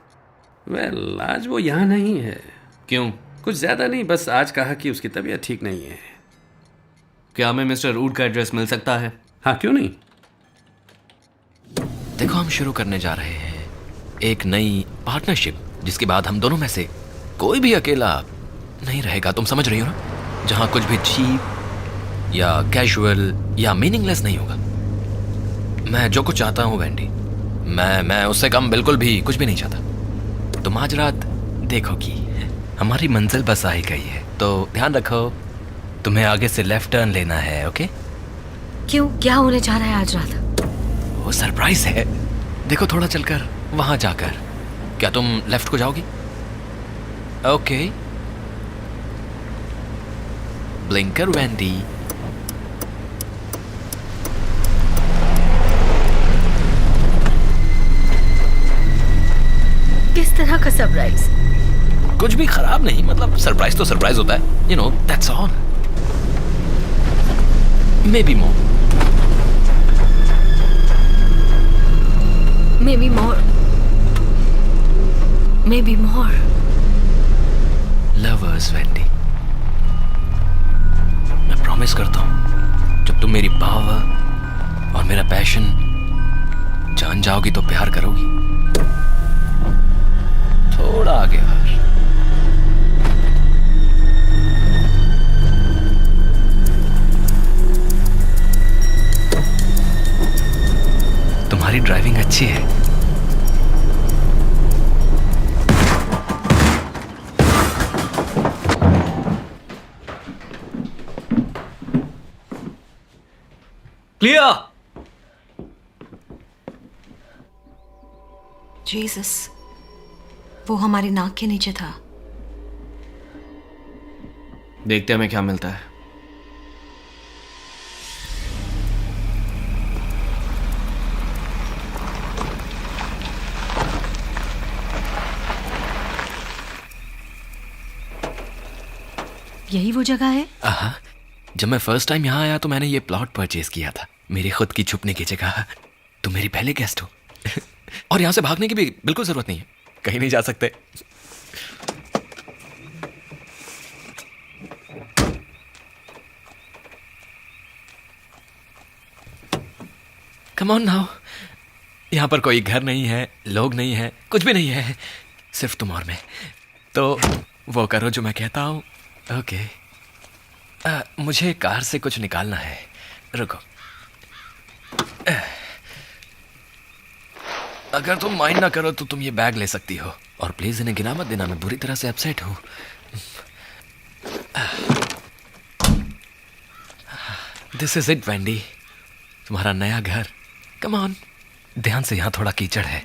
वेल, आज वो यहाँ नहीं है। क्यों? कुछ ज़्यादा नहीं, बस आज कहा कि उसकी तबीयत ठीक नहीं है। क्या हमें मिस्टर रूड का एड्रेस मिल सकता है? हाँ, क्यों नहीं। देखो, हम शुरू करने जा रहे हैं एक नई पार्टनरशिप, जिसके बाद हम दोनों में से कोई भी अकेला नहीं रहेगा। तुम समझ रही हो ना? जहां कुछ भी चीप या कैजुअल या मीनिंगलेस नहीं होगा। मैं जो कुछ चाहता हूं वेंडी, मैं उससे कम बिल्कुल भी कुछ भी नहीं चाहता। तुम आज रात देखोगी, हमारी मंजिल बस आ ही गई है। तो ध्यान रखो, तुम्हें आगे से लेफ्ट टर्न लेना है, ओके? क्यों, क्या होने जा रहा है आज रात? वो सरप्राइज है। देखो, थोड़ा चलकर वहां जाकर। क्या तुम लेफ्ट को जाओगी? Okay, blinker Wendy. किस तरह का सरप्राइज? कुछ भी खराब नहीं, मतलब सरप्राइज तो सरप्राइज होता है, you know, that's all. May be more. Maybe more. Maybe more. Lovers, Wendy. मैं प्रॉमिस करता हूं, जब तुम मेरी पावर और मेरा पैशन जान जाओगी तो प्यार करोगी। थोड़ा आगे बढ़। तुम्हारी ड्राइविंग अच्छी है। क्लियर। जीसस, वो हमारी नाक के नीचे था। देखते हैं हमें क्या मिलता है। यही वो जगह है? आहा, जब मैं फर्स्ट टाइम यहाँ आया तो मैंने ये प्लॉट परचेज किया था, मेरी खुद की छुपने की जगह। तुम मेरी पहले गेस्ट हो और यहाँ से भागने की भी बिल्कुल जरूरत नहीं है, कहीं नहीं जा सकते। Come on now. यहाँ पर कोई घर नहीं है, लोग नहीं है, कुछ भी नहीं है, सिर्फ तुम और मैं। तो वो करो जो मैं कहता हूँ, ओके? मुझे कार से कुछ निकालना है, रुको। अगर तुम माइंड ना करो तो तुम ये बैग ले सकती हो, और प्लीज इन्हें गिना मत देना, मैं बुरी तरह से अपसेट हूँ। दिस इज इट वेंडी, तुम्हारा नया घर। कम ऑन, ध्यान से, यहाँ थोड़ा कीचड़ है।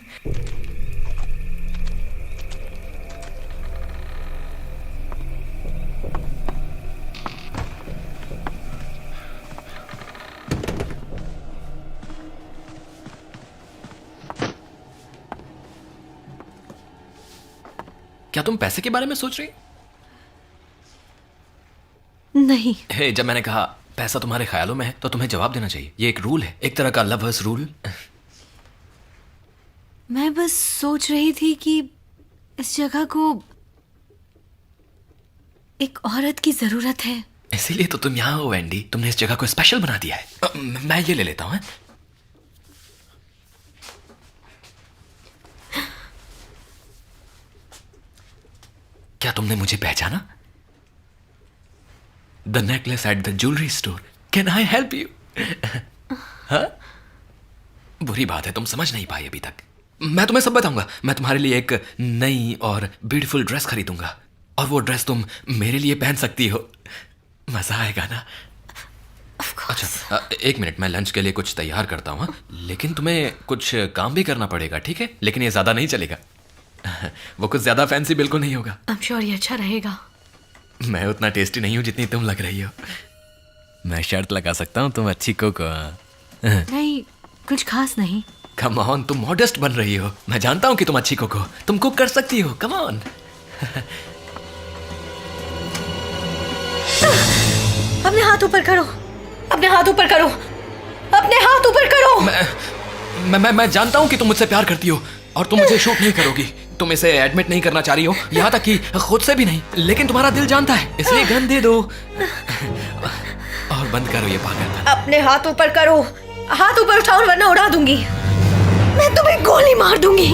क्या तुम पैसे के बारे में सोच रही? नहीं। हे, जब मैंने कहा पैसा तुम्हारे ख्यालों में है तो तुम्हें जवाब देना चाहिए। ये एक रूल है, एक तरह का लवर्स रूल। मैं बस सोच रही थी कि इस जगह को एक औरत की जरूरत है। इसीलिए तो तुम यहाँ हो वेंडी, तुमने इस जगह को स्पेशल बना दिया है। मैं ये ले लेता हूँ। क्या तुमने मुझे पहचाना? The necklace at the jewellery store. Can I help you? हाँ, बुरी बात है, तुम समझ नहीं पाई अभी तक। मैं तुम्हें सब बताऊंगा। मैं तुम्हारे लिए एक नई और ब्यूटीफुल ड्रेस खरीदूंगा और वो ड्रेस तुम मेरे लिए पहन सकती हो। मजा आएगा ना? अच्छा, एक मिनट, मैं लंच के लिए कुछ तैयार करता हूँ। लेकिन तुम्हें कुछ काम भी करना पड़ेगा, ठीक है? लेकिन ये ज्यादा नहीं चलेगा। वो कुछ ज्यादा फैंसी बिल्कुल नहीं होगा। I'm sure ये अच्छा रहेगा। मैं उतना टेस्टी नहीं हूँ जितनी तुम लग रही हो। मैं शर्त लगा सकता हूँ, तुम अच्छी कुक हो। नहीं, कुछ खास नहीं। कम ऑन, तुम मॉडेस्ट बन रही हो। मैं जानता हूँ कि तुम अच्छी कुक हो, तुम कुक कर सकती हो। Come on. अपने हाथ ऊपर करो, अपने हाथ ऊपर करो, अपने हाथ ऊपर करो। मैं जानता हूँ कि तुम मुझसे प्यार करती हो और तुम मुझे शूट नहीं करोगी। तुम इसे एडमिट नहीं करना चाह रही हो, यहाँ तक कि खुद से भी नहीं। लेकिन तुम्हारा दिल जानता है, इसलिए गन दे दो और बंद करो ये पागलपन। अपने हाथ ऊपर करो, हाथ ऊपर उठाओ वरना उड़ा दूंगी। मैं तुम्हें गोली मार दूंगी।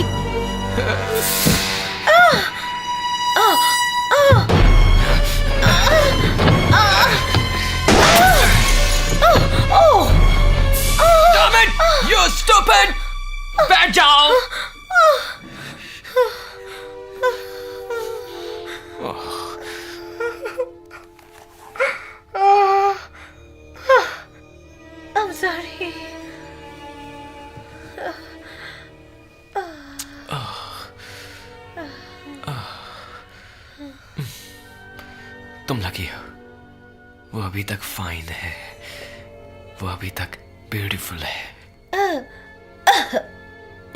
Damn it! You stupid! बैठ जाओ। I'm sorry. तुम लकी हो, वो अभी तक फाइन है, वो अभी तक ब्यूटीफुल है।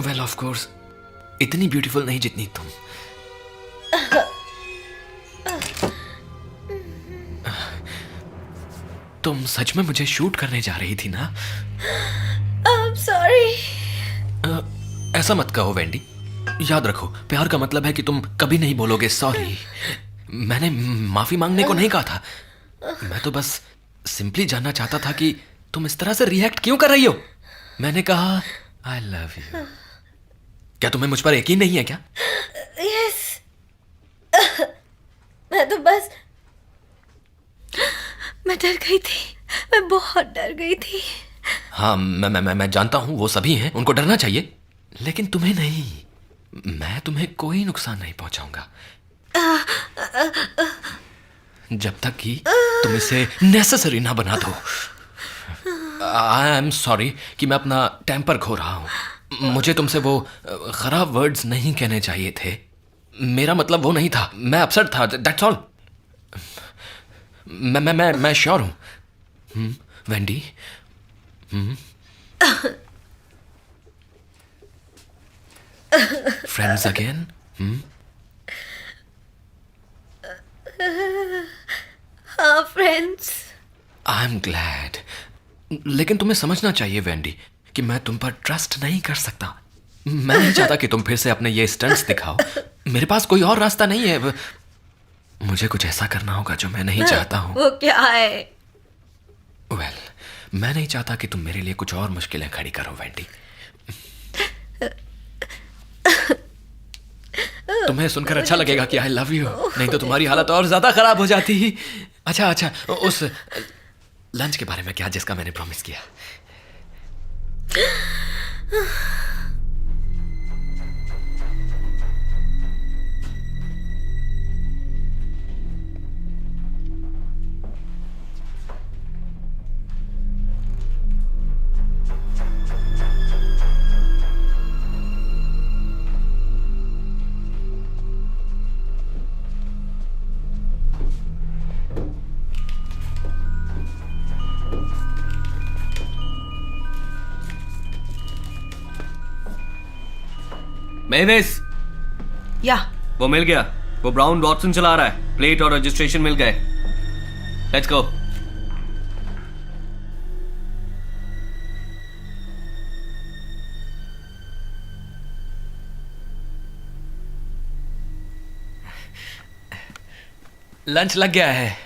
वेल, ऑफ कोर्स इतनी ब्यूटीफुल नहीं जितनी तुम। तुम सच में मुझे शूट करने जा रही थी ना? I'm sorry. ऐसा मत कहो वेंडी। याद रखो, प्यार का मतलब है कि तुम कभी नहीं बोलोगे सॉरी। मैंने माफी मांगने को नहीं कहा था। मैं तो बस सिंपली जानना चाहता था कि तुम इस तरह से रिएक्ट क्यों कर रही हो। मैंने कहा आई लव यू। क्या तुम्हें मुझ पर यकीन नहीं है क्या? Yes. मैं तो बस, मैं डर गई थी, मैं बहुत डर गई थी। हाँ, मैं जानता हूँ, वो सभी हैं, उनको डरना चाहिए, लेकिन तुम्हें नहीं। मैं तुम्हें कोई नुकसान नहीं पहुंचाऊंगा जब तक कि तुम इसे नेसेसरी ना बना दो। आई एम सॉरी कि मैं अपना टेम्पर खो रहा हूँ। मुझे तुमसे वो खराब वर्ड्स नहीं कहने चाहिए थे। मेरा मतलब वो नहीं था, मैं अपसेट था, दैट्स ऑल। मैं श्योर हूँ वेंडी। Friends again? हाँ, फ्रेंड्स। I am glad. लेकिन तुम्हें समझना चाहिए वेंडी कि मैं तुम पर ट्रस्ट नहीं कर सकता। मैं नहीं चाहता कि तुम फिर से अपने ये स्टंट्स दिखाओ। मेरे पास कोई और रास्ता नहीं है। मुझे कुछ ऐसा करना होगा जो मैं नहीं चाहता हूँ। वो क्या है? वेल, मैं नहीं चाहता कि तुम मेरे लिए कुछ और मुश्किलें खड़ी करो वेंडी। तुम्हें सुनकर अच्छा लगेगा कि आई लव यू, नहीं तो तुम्हारी हालत और ज्यादा खराब हो जाती। अच्छा, उस लंच के बारे में क्या जिसका मैंने प्रॉमिस किया? मेविस, या वो मिल गया। वो ब्राउन वॉटसन चला रहा है। प्लेट और रजिस्ट्रेशन मिल गए। Let's go. लंच लग गया है।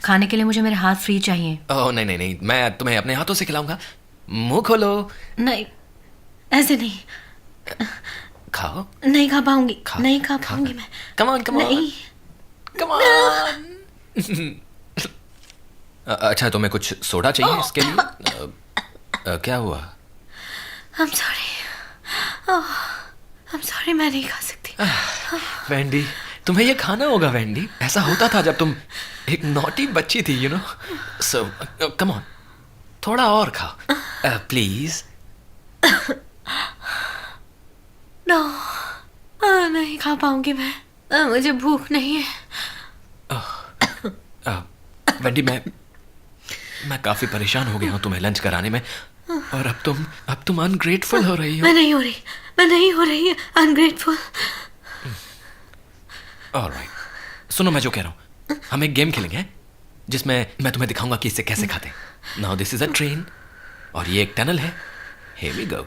खाने के लिए मुझे मेरे हाथ फ्री चाहिए। ओह नहीं नहीं नहीं, मैं तुम्हें अपने हाथों से खिलाऊंगा। मुंह खोलो। नहीं, ऐसे नहीं। खाओ। नहीं खा पाऊंगी। खा, नहीं खा खा, पाऊंगी मैं। कम ऑन कम ऑन नहीं। Come on. अच्छा, तुम्हें कुछ सोडा चाहिए इसके लिए? क्या हुआ? I'm sorry. I'm sorry, मैं नहीं खा सकती। वेंडी, तुम्हें ये खाना होगा वेंडी। ऐसा होता था जब तुम एक नॉटी बच्ची थी, you know. So come on, थोड़ा और खाओ प्लीज। नो, नहीं खा पाऊंगी मैं। मुझे भूख नहीं है। वेंडी, मैं काफी परेशान हो गया हूँ तुम्हें लंच कराने में, और अब तुम अनग्रेटफुल हो रही हो। मैं नहीं हो रही अनग्रेटफुल। ऑलराइट, सुनो मैं जो कह रहा हूँ, हम एक गेम खेलेंगे जिसमें मैं तुम्हें दिखाऊंगा कि इसे कैसे खाते हैं। Now this is a train और ये एक टनल है। Here we go.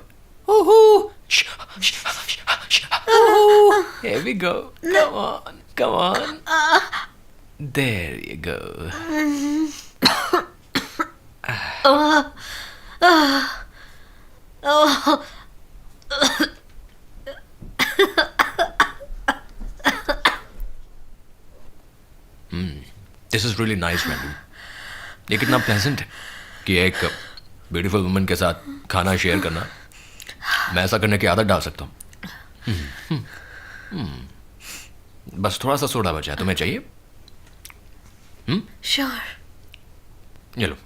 Here we go. Come on. There you go. This is really nice, Wendy. ये कितना प्लेजेंट है कि एक ब्यूटीफुल वुमन के साथ खाना शेयर करना। मैं ऐसा करने की आदत डाल सकता हूँ। बस थोड़ा सा सोडा बचा है, तुम्हें चाहिए? श्योर। ये लो।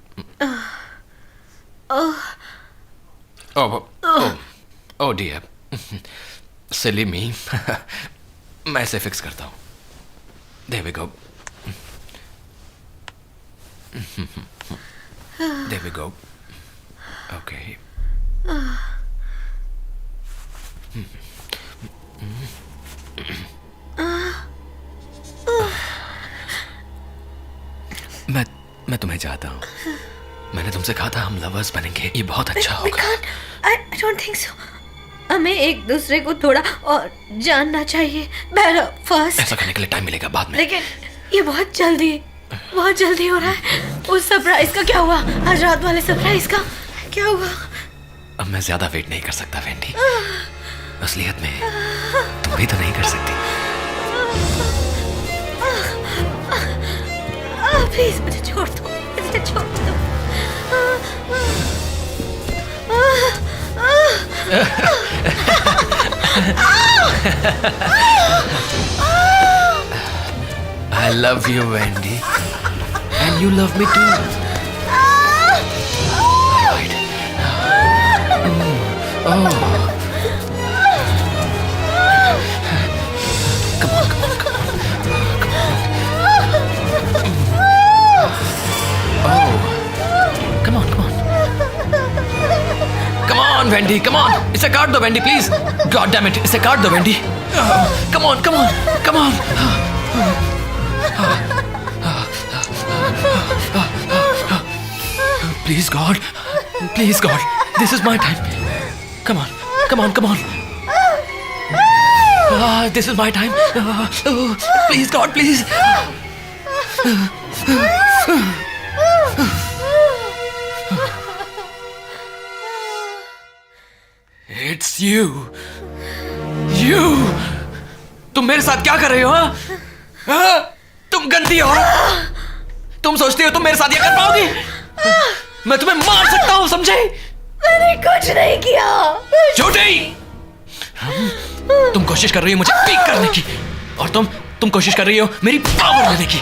ओह डियर, सिली मी। मैं इसे फिक्स करता हूँ। There we go. There we go. Okay. मैं तुम्हें चाहता हूँ। मैंने तुमसे कहा था हम लवर्स बनेंगे, ये बहुत अच्छा होगा। I don't think so. हमें एक दूसरे को थोड़ा और जानना चाहिए। better first. ऐसा करने के लिए टाइम मिलेगा बाद में। लेकिन ये बहुत जल्दी हो रहा है। उस सरप्राइज का क्या हुआ? आज रात वाले सरप्राइज का क्या हुआ? अब मैं ज्यादा वेट नहीं कर सकता वेंडी। असलियत में तुम भी तो नहीं कर सकती। प्लीज मुझे छोड़ दो, मुझे छोड़ दो। I love you, Wendy, and you love me too. Alright. Oh. Come on. Oh. Come on. Come on, Wendy, come on. इसे काट दो, Wendy, please. God damn it, इसे काट दो, Wendy. Come on. Please God, this is my time. Come on. This is my time. Please God, please. It's you. तुम मेरे साथ क्या कर रहे हो? तुम गंदी हो। तुम सोचती हो तुम मेरे साथ ये कर पाओगी? मैं तुम्हें मार सकता हूँ, समझे? मैंने कुछ नहीं किया। झूठी! तुम कोशिश कर रही हो मुझे पीक करने की, और तुम कोशिश कर रही हो मेरी पावर लेने की।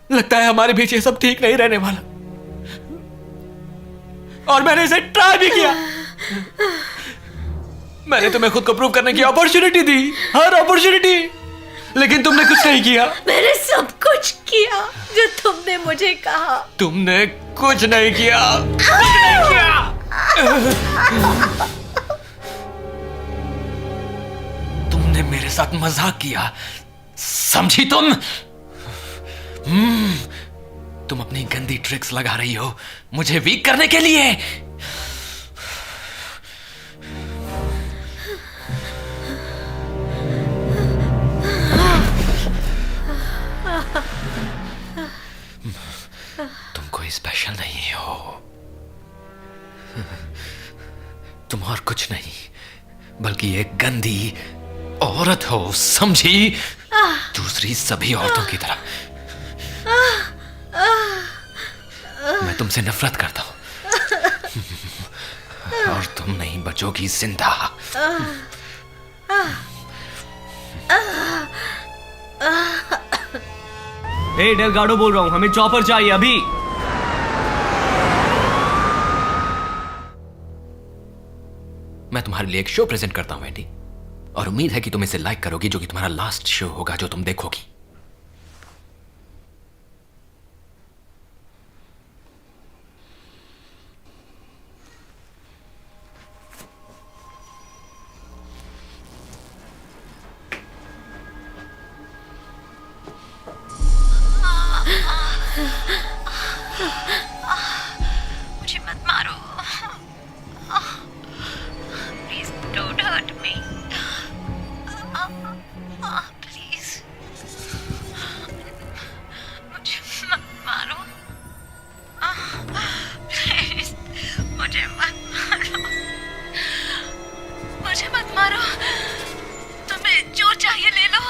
लगता है हमारे बीच ये सब ठीक नहीं रहने वाला, और मैंने इसे ट्राई भी किया। मैंने तुम्हें खुद को प्रूव करने की अपॉर्चुनिटी दी, हर अपॉर्चुनिटी, लेकिन तुमने कुछ नहीं किया। मैंने सब कुछ किया जो तुमने मुझे कहा। तुमने कुछ नहीं किया, कुछ नहीं किया। तुमने मेरे साथ मजाक किया, समझी तुम? तुम अपनी गंदी ट्रिक्स लगा रही हो मुझे वीक करने के लिए। तुम कोई स्पेशल नहीं हो, तुम और कुछ नहीं बल्कि एक गंदी औरत हो, समझी? दूसरी सभी औरतों की तरह मैं तुमसे नफरत करता हूं और तुम नहीं बचोगी जिंदा। डेलगाडो बोल रहा हूं, हमें चॉपर चाहिए अभी। मैं तुम्हारे लिए एक शो प्रेजेंट करता हूं वेंडी, और उम्मीद है कि तुम इसे लाइक करोगी, जो कि तुम्हारा लास्ट शो होगा जो तुम देखोगी। मुझे मत मारो, please don't hurt me, please मुझे मत मारो, प्लीज मुझे मत मारो, मुझे मत मारो, तुम्हें जो चाहिए ले लो,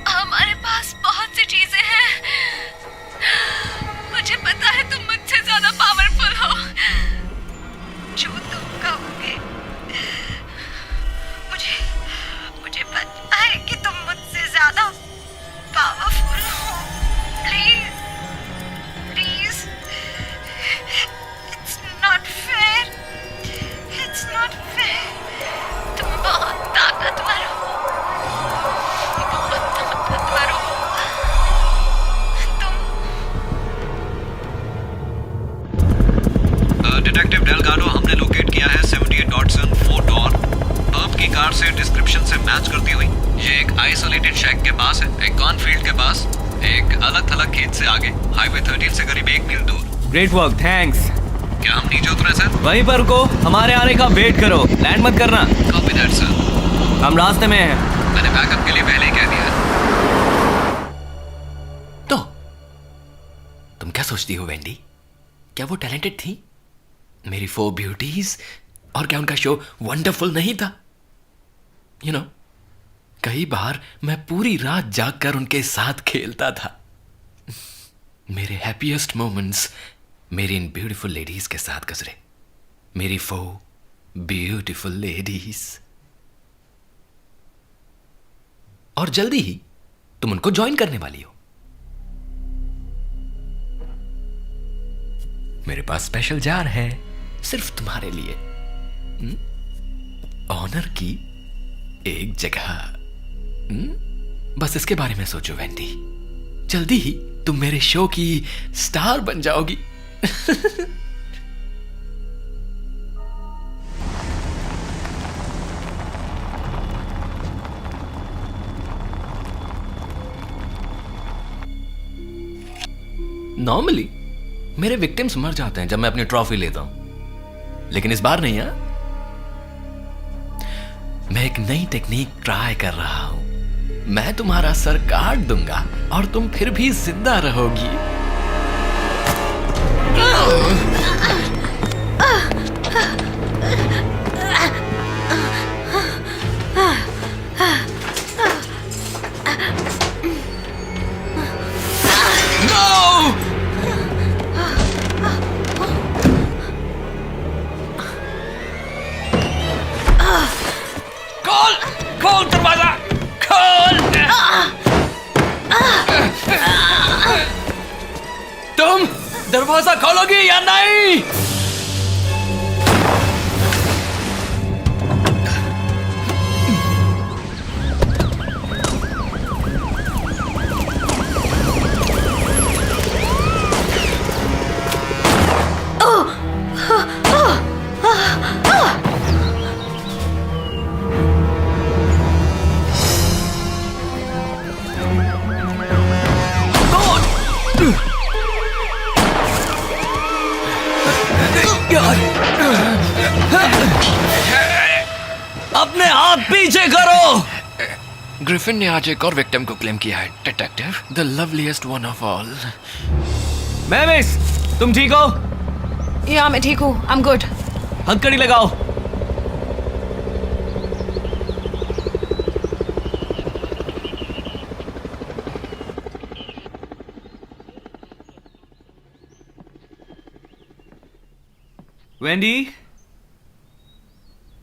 हमारे पास बहुत सी चीजें हैं, मुझे पता है तुम मुझसे ज्यादा पावरफुल हो, जो तुम कहोगे, मुझे पता है कि तुम मुझसे ज्यादा पावरफुल हो, please please, it's not fair, it's not fair, तुम बहुत ताकतवर हो, डिटेक्टिव डेलगाडो, हमने लोकेट किया है 78 डॉटसन 4 डॉन। आपकी कार से डिस्क्रिप्शन से मैच करती हुई ये एक आइसोलेटेड शैक के पास है, एक कॉर्नफील्ड के पास, एक अलग थलग खेत से आगे, हाईवे 13 से करीब 1 मील दूर। Great work, thanks. क्या हम नीचे उतरे सर? वहीं पर रुको, हमारे आने का वेट करो, लैंड मत करना। Copy that sir. हम रास्ते में हैं। मैंने बैकअप के लिए पहले ही कह दिया। तो तुम क्या सोचती हो वेंडी? क्या वो टैलेंटेड थी, मेरी 4 ब्यूटीज? और क्या उनका शो वंडरफुल नहीं था? यू नो, कई बार मैं पूरी रात जागकर उनके साथ खेलता था। मेरे हैप्पीएस्ट मोमेंट्स मेरी इन ब्यूटीफुल लेडीज के साथ गुजरे, मेरी 4 ब्यूटीफुल लेडीज। और जल्दी ही तुम उनको ज्वाइन करने वाली हो। मेरे पास स्पेशल जार है सिर्फ तुम्हारे लिए, ऑनर की एक जगह। बस इसके बारे में सोचो वेंडी, जल्दी ही तुम मेरे शो की स्टार बन जाओगी। नॉर्मली मेरे विक्टिम्स मर जाते हैं जब मैं अपनी ट्रॉफी लेता हूं, लेकिन इस बार नहीं। मैं एक नई टेक्निक ट्राई कर रहा हूं। मैं तुम्हारा सर काट दूंगा और तुम फिर भी जिंदा रहोगी। खोल दरवाजा, खोल। तुम दरवाजा खोलोगी या नहीं? अपने हाथ पीछे करो। ग्रिफिन ने आज एक और विक्टिम को क्लेम किया है, detective, the loveliest one of all. Mavis, तुम ठीक हो? या मैं ठीक हूँ, आई एम गुड। हथकड़ी लगाओ। वेंडी,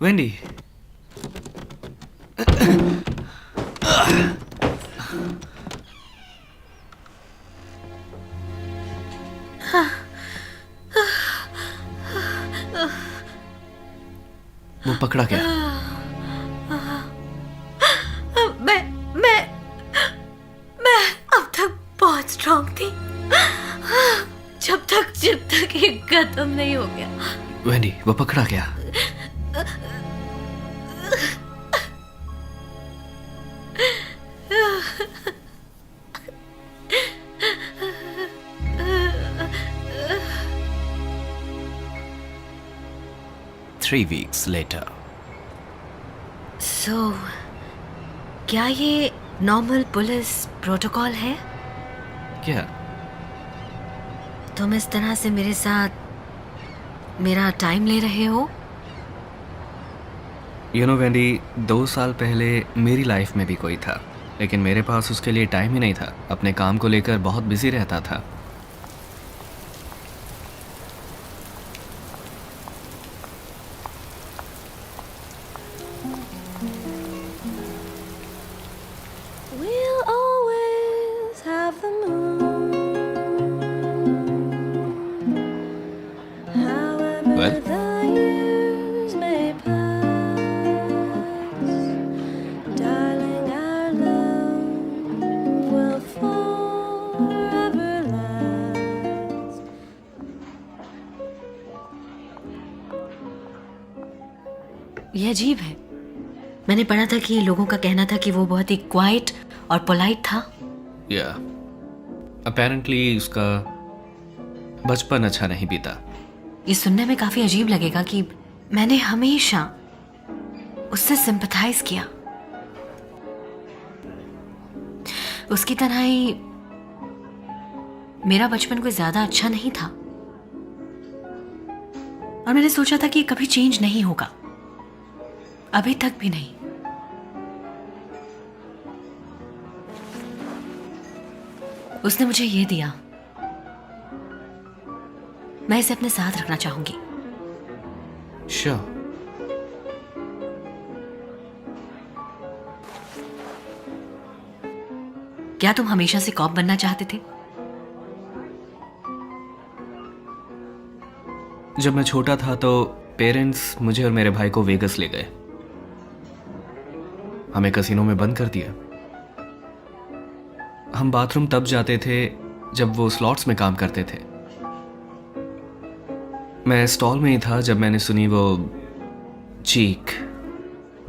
वेंडी, वो पकड़ा गया। मैं अब तक बहुत स्ट्रांग थी, जब तक ये खत्म नहीं हो गया। वेंडी, वो पकड़ा गया। Three weeks later. So, क्या ये नॉर्मल पुलिस प्रोटोकॉल है? क्या? तुम इस तरह से मेरे साथ मेरा टाइम ले रहे हो? यू नो वेंडी, 2 साल पहले मेरी लाइफ में भी कोई था, लेकिन मेरे पास उसके लिए टाइम ही नहीं था। अपने काम को लेकर बहुत बिजी रहता था। We'll always have the moon. However Well? the years may pass, darling, our love will forever last. ये अजीब है। मैंने पढ़ा था कि लोगों का कहना था कि वो बहुत ही क्वाइट और पोलाइट था। या अपेरेंटली उसका बचपन अच्छा नहीं बीता। ये सुनने में काफी अजीब लगेगा कि मैंने हमेशा उससे सिंपथाइज किया। उसकी तरह ही मेरा बचपन कोई ज्यादा अच्छा नहीं था, और मैंने सोचा था कि ये कभी चेंज नहीं होगा, अभी तक भी नहीं। उसने मुझे ये दिया, मैं इसे अपने साथ रखना चाहूंगी। श्योर। क्या तुम हमेशा से कॉप बनना चाहते थे? जब मैं छोटा था तो पेरेंट्स मुझे और मेरे भाई को वेगस ले गए। हमें कसिनो में बंद कर दिया। हम बाथरूम तब जाते थे जब वो स्लॉट्स में काम करते थे। मैं स्टॉल में ही था जब मैंने सुनी वो चीख।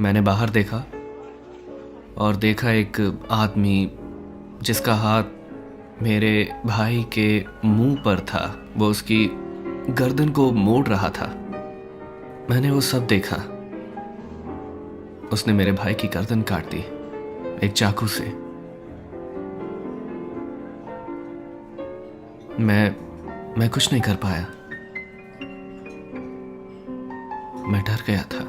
मैंने बाहर देखा और देखा एक आदमी जिसका हाथ मेरे भाई के मुंह पर था। वो उसकी गर्दन को मोड़ रहा था। मैंने वो सब देखा। उसने मेरे भाई की गर्दन काट दी एक चाकू से। मैं कुछ नहीं कर पाया। मैं डर गया था।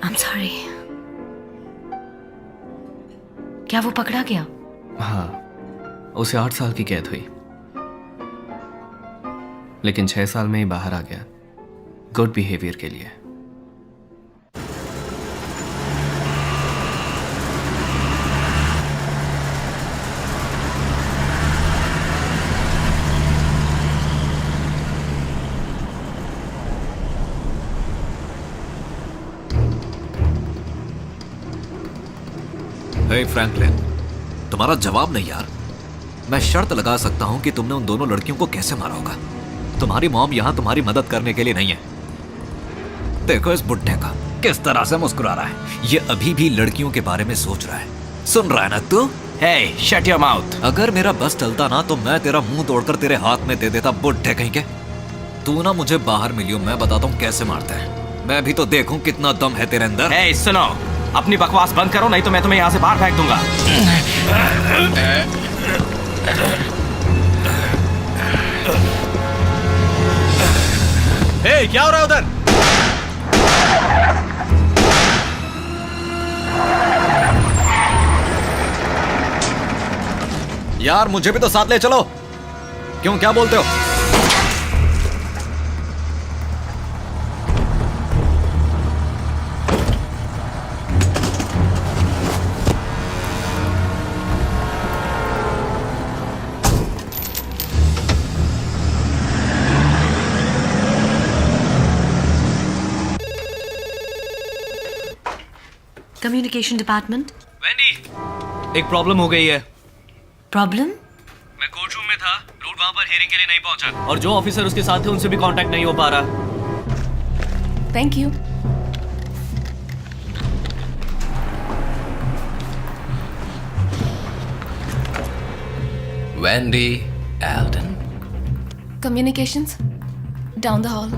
I'm sorry। क्या वो पकड़ा गया? हाँ, उसे 8 साल की कैद हुई, लेकिन 6 साल में ही बाहर आ गया, गुड बिहेवियर के लिए। हे फ्रैंकलिन, तुम्हारा जवाब नहीं यार। मैं शर्त लगा सकता हूं कि तुमने उन दोनों लड़कियों को कैसे मारा होगा। तुम्हारी मॉम यहां तुम्हारी मदद करने के लिए नहीं है। देखो इस बुड्ढे का किस तरह से मुस्कुरा रहा है। ये अभी भी लड़कियों के बारे में सोच रहा है। सुन रहा है ना तू? Hey, shut your mouth. अगर मेरा बस चलता ना तो मैं तेरा मुंह तोड़कर तेरे हाथ में दे देता, बुड्ढे कहीं के। तू ना मुझे बाहर मिलियो, मैं बताता हूँ कैसे मारते हैं। मैं भी तो देखूं कितना दम है तेरे अंदर। ए, सुनो, अपनी बकवास बंद करो नहीं तो मैं तुम्हें यहाँ से बाहर फेंक दूंगा। हे, क्या हो रहा है उधर? यार मुझे भी तो साथ ले चलो। क्यों, क्या बोलते हो? Communication department. वेंडी, एक प्रॉब्लम हो गई है। प्रॉब्लम? मैं कोर्ट रूम में था, रूट वहां पर हियरिंग के लिए नहीं पहुंचा और जो ऑफिसर उसके साथ थे उनसे भी कांटेक्ट नहीं हो पा रहा। Thank you. Wendy Elton. Communications? Down the hall.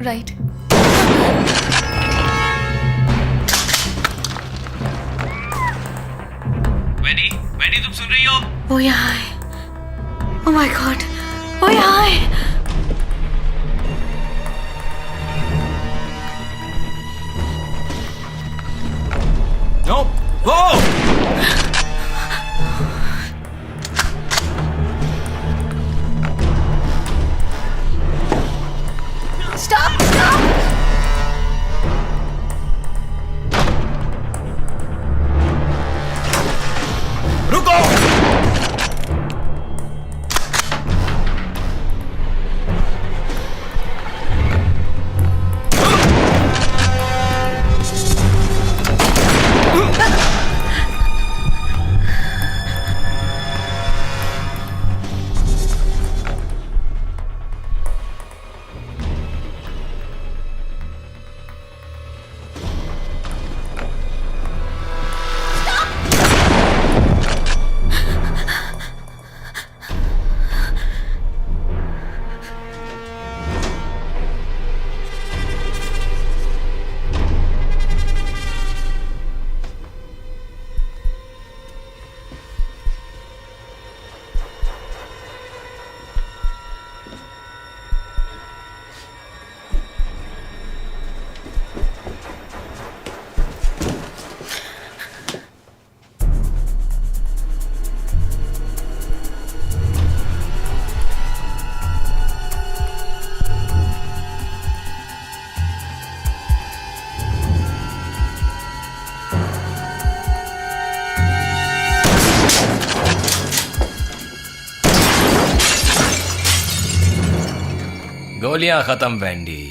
Right. Wendy, Wendy तुम सुन रही हो? वो यहाँ है। Oh my God! वो यहाँ है। नो, वो! Stop! Stop! रुको! गोलियां खत्म वेंडी।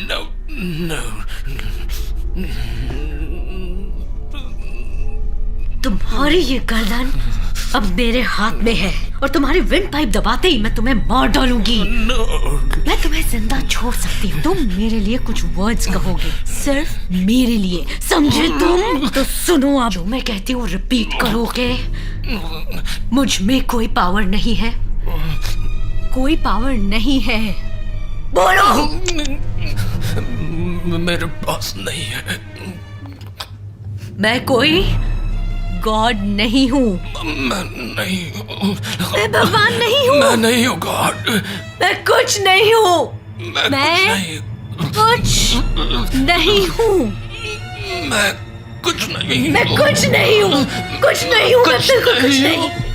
No, no. तुम्हारी ये गर्दन अब मेरे हाथ में है और तुम्हारी विंड पाइप दबाते ही मैं तुम्हें मार डालूंगी। मैं तुम्हें जिंदा छोड़ सकती हूँ। तुम मेरे लिए कुछ वर्ड्स कहोगे, सिर्फ मेरे लिए, समझे तुम? तो सुनो, आप जो मैं कहती हूँ रिपीट करोगे। मुझ में कोई पावर नहीं है, कोई पावर नहीं है। बोलो। मेरे पास नहीं है। मैं कोई गॉड नहीं हूँ। मैं नहीं हूँ। मैं भगवान नहीं हूँ। मैं नहीं हूँ गॉड। मैं कुछ नहीं हूँ। मैं कुछ नहीं हूँ। मैं कुछ नहीं। मैं कुछ नहीं हूँ। कुछ नहीं हूँ। मैं बिल्कुल कुछ नहीं।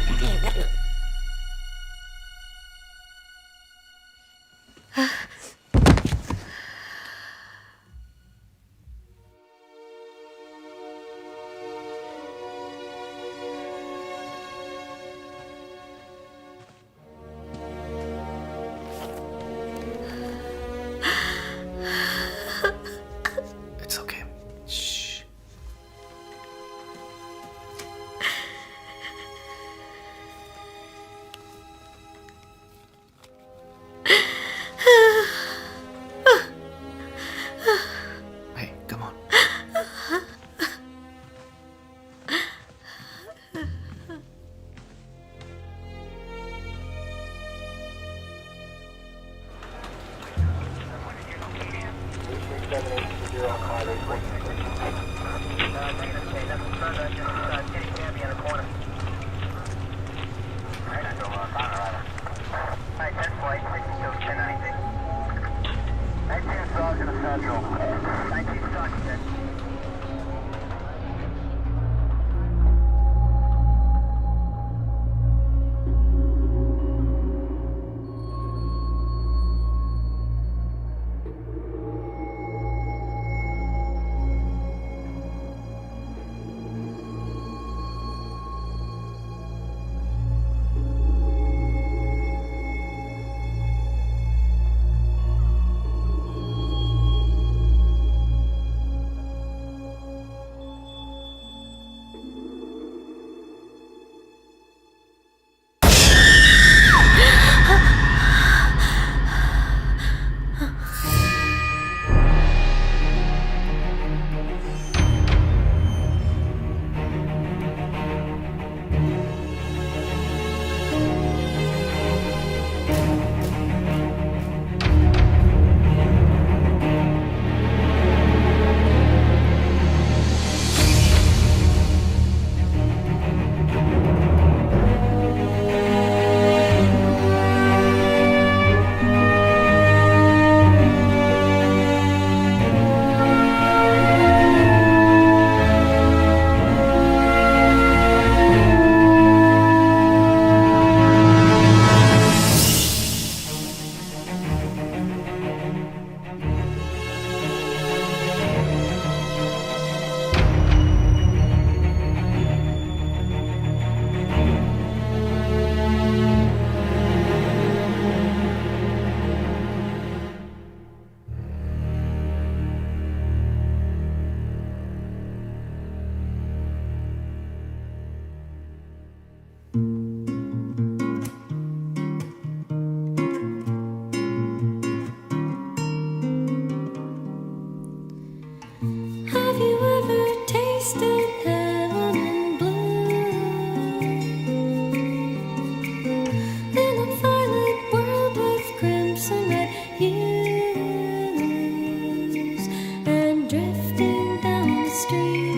It's okay. Shh. Have you ever tasted heaven in blue? In a violet world with crimson red hues, and drifting down the street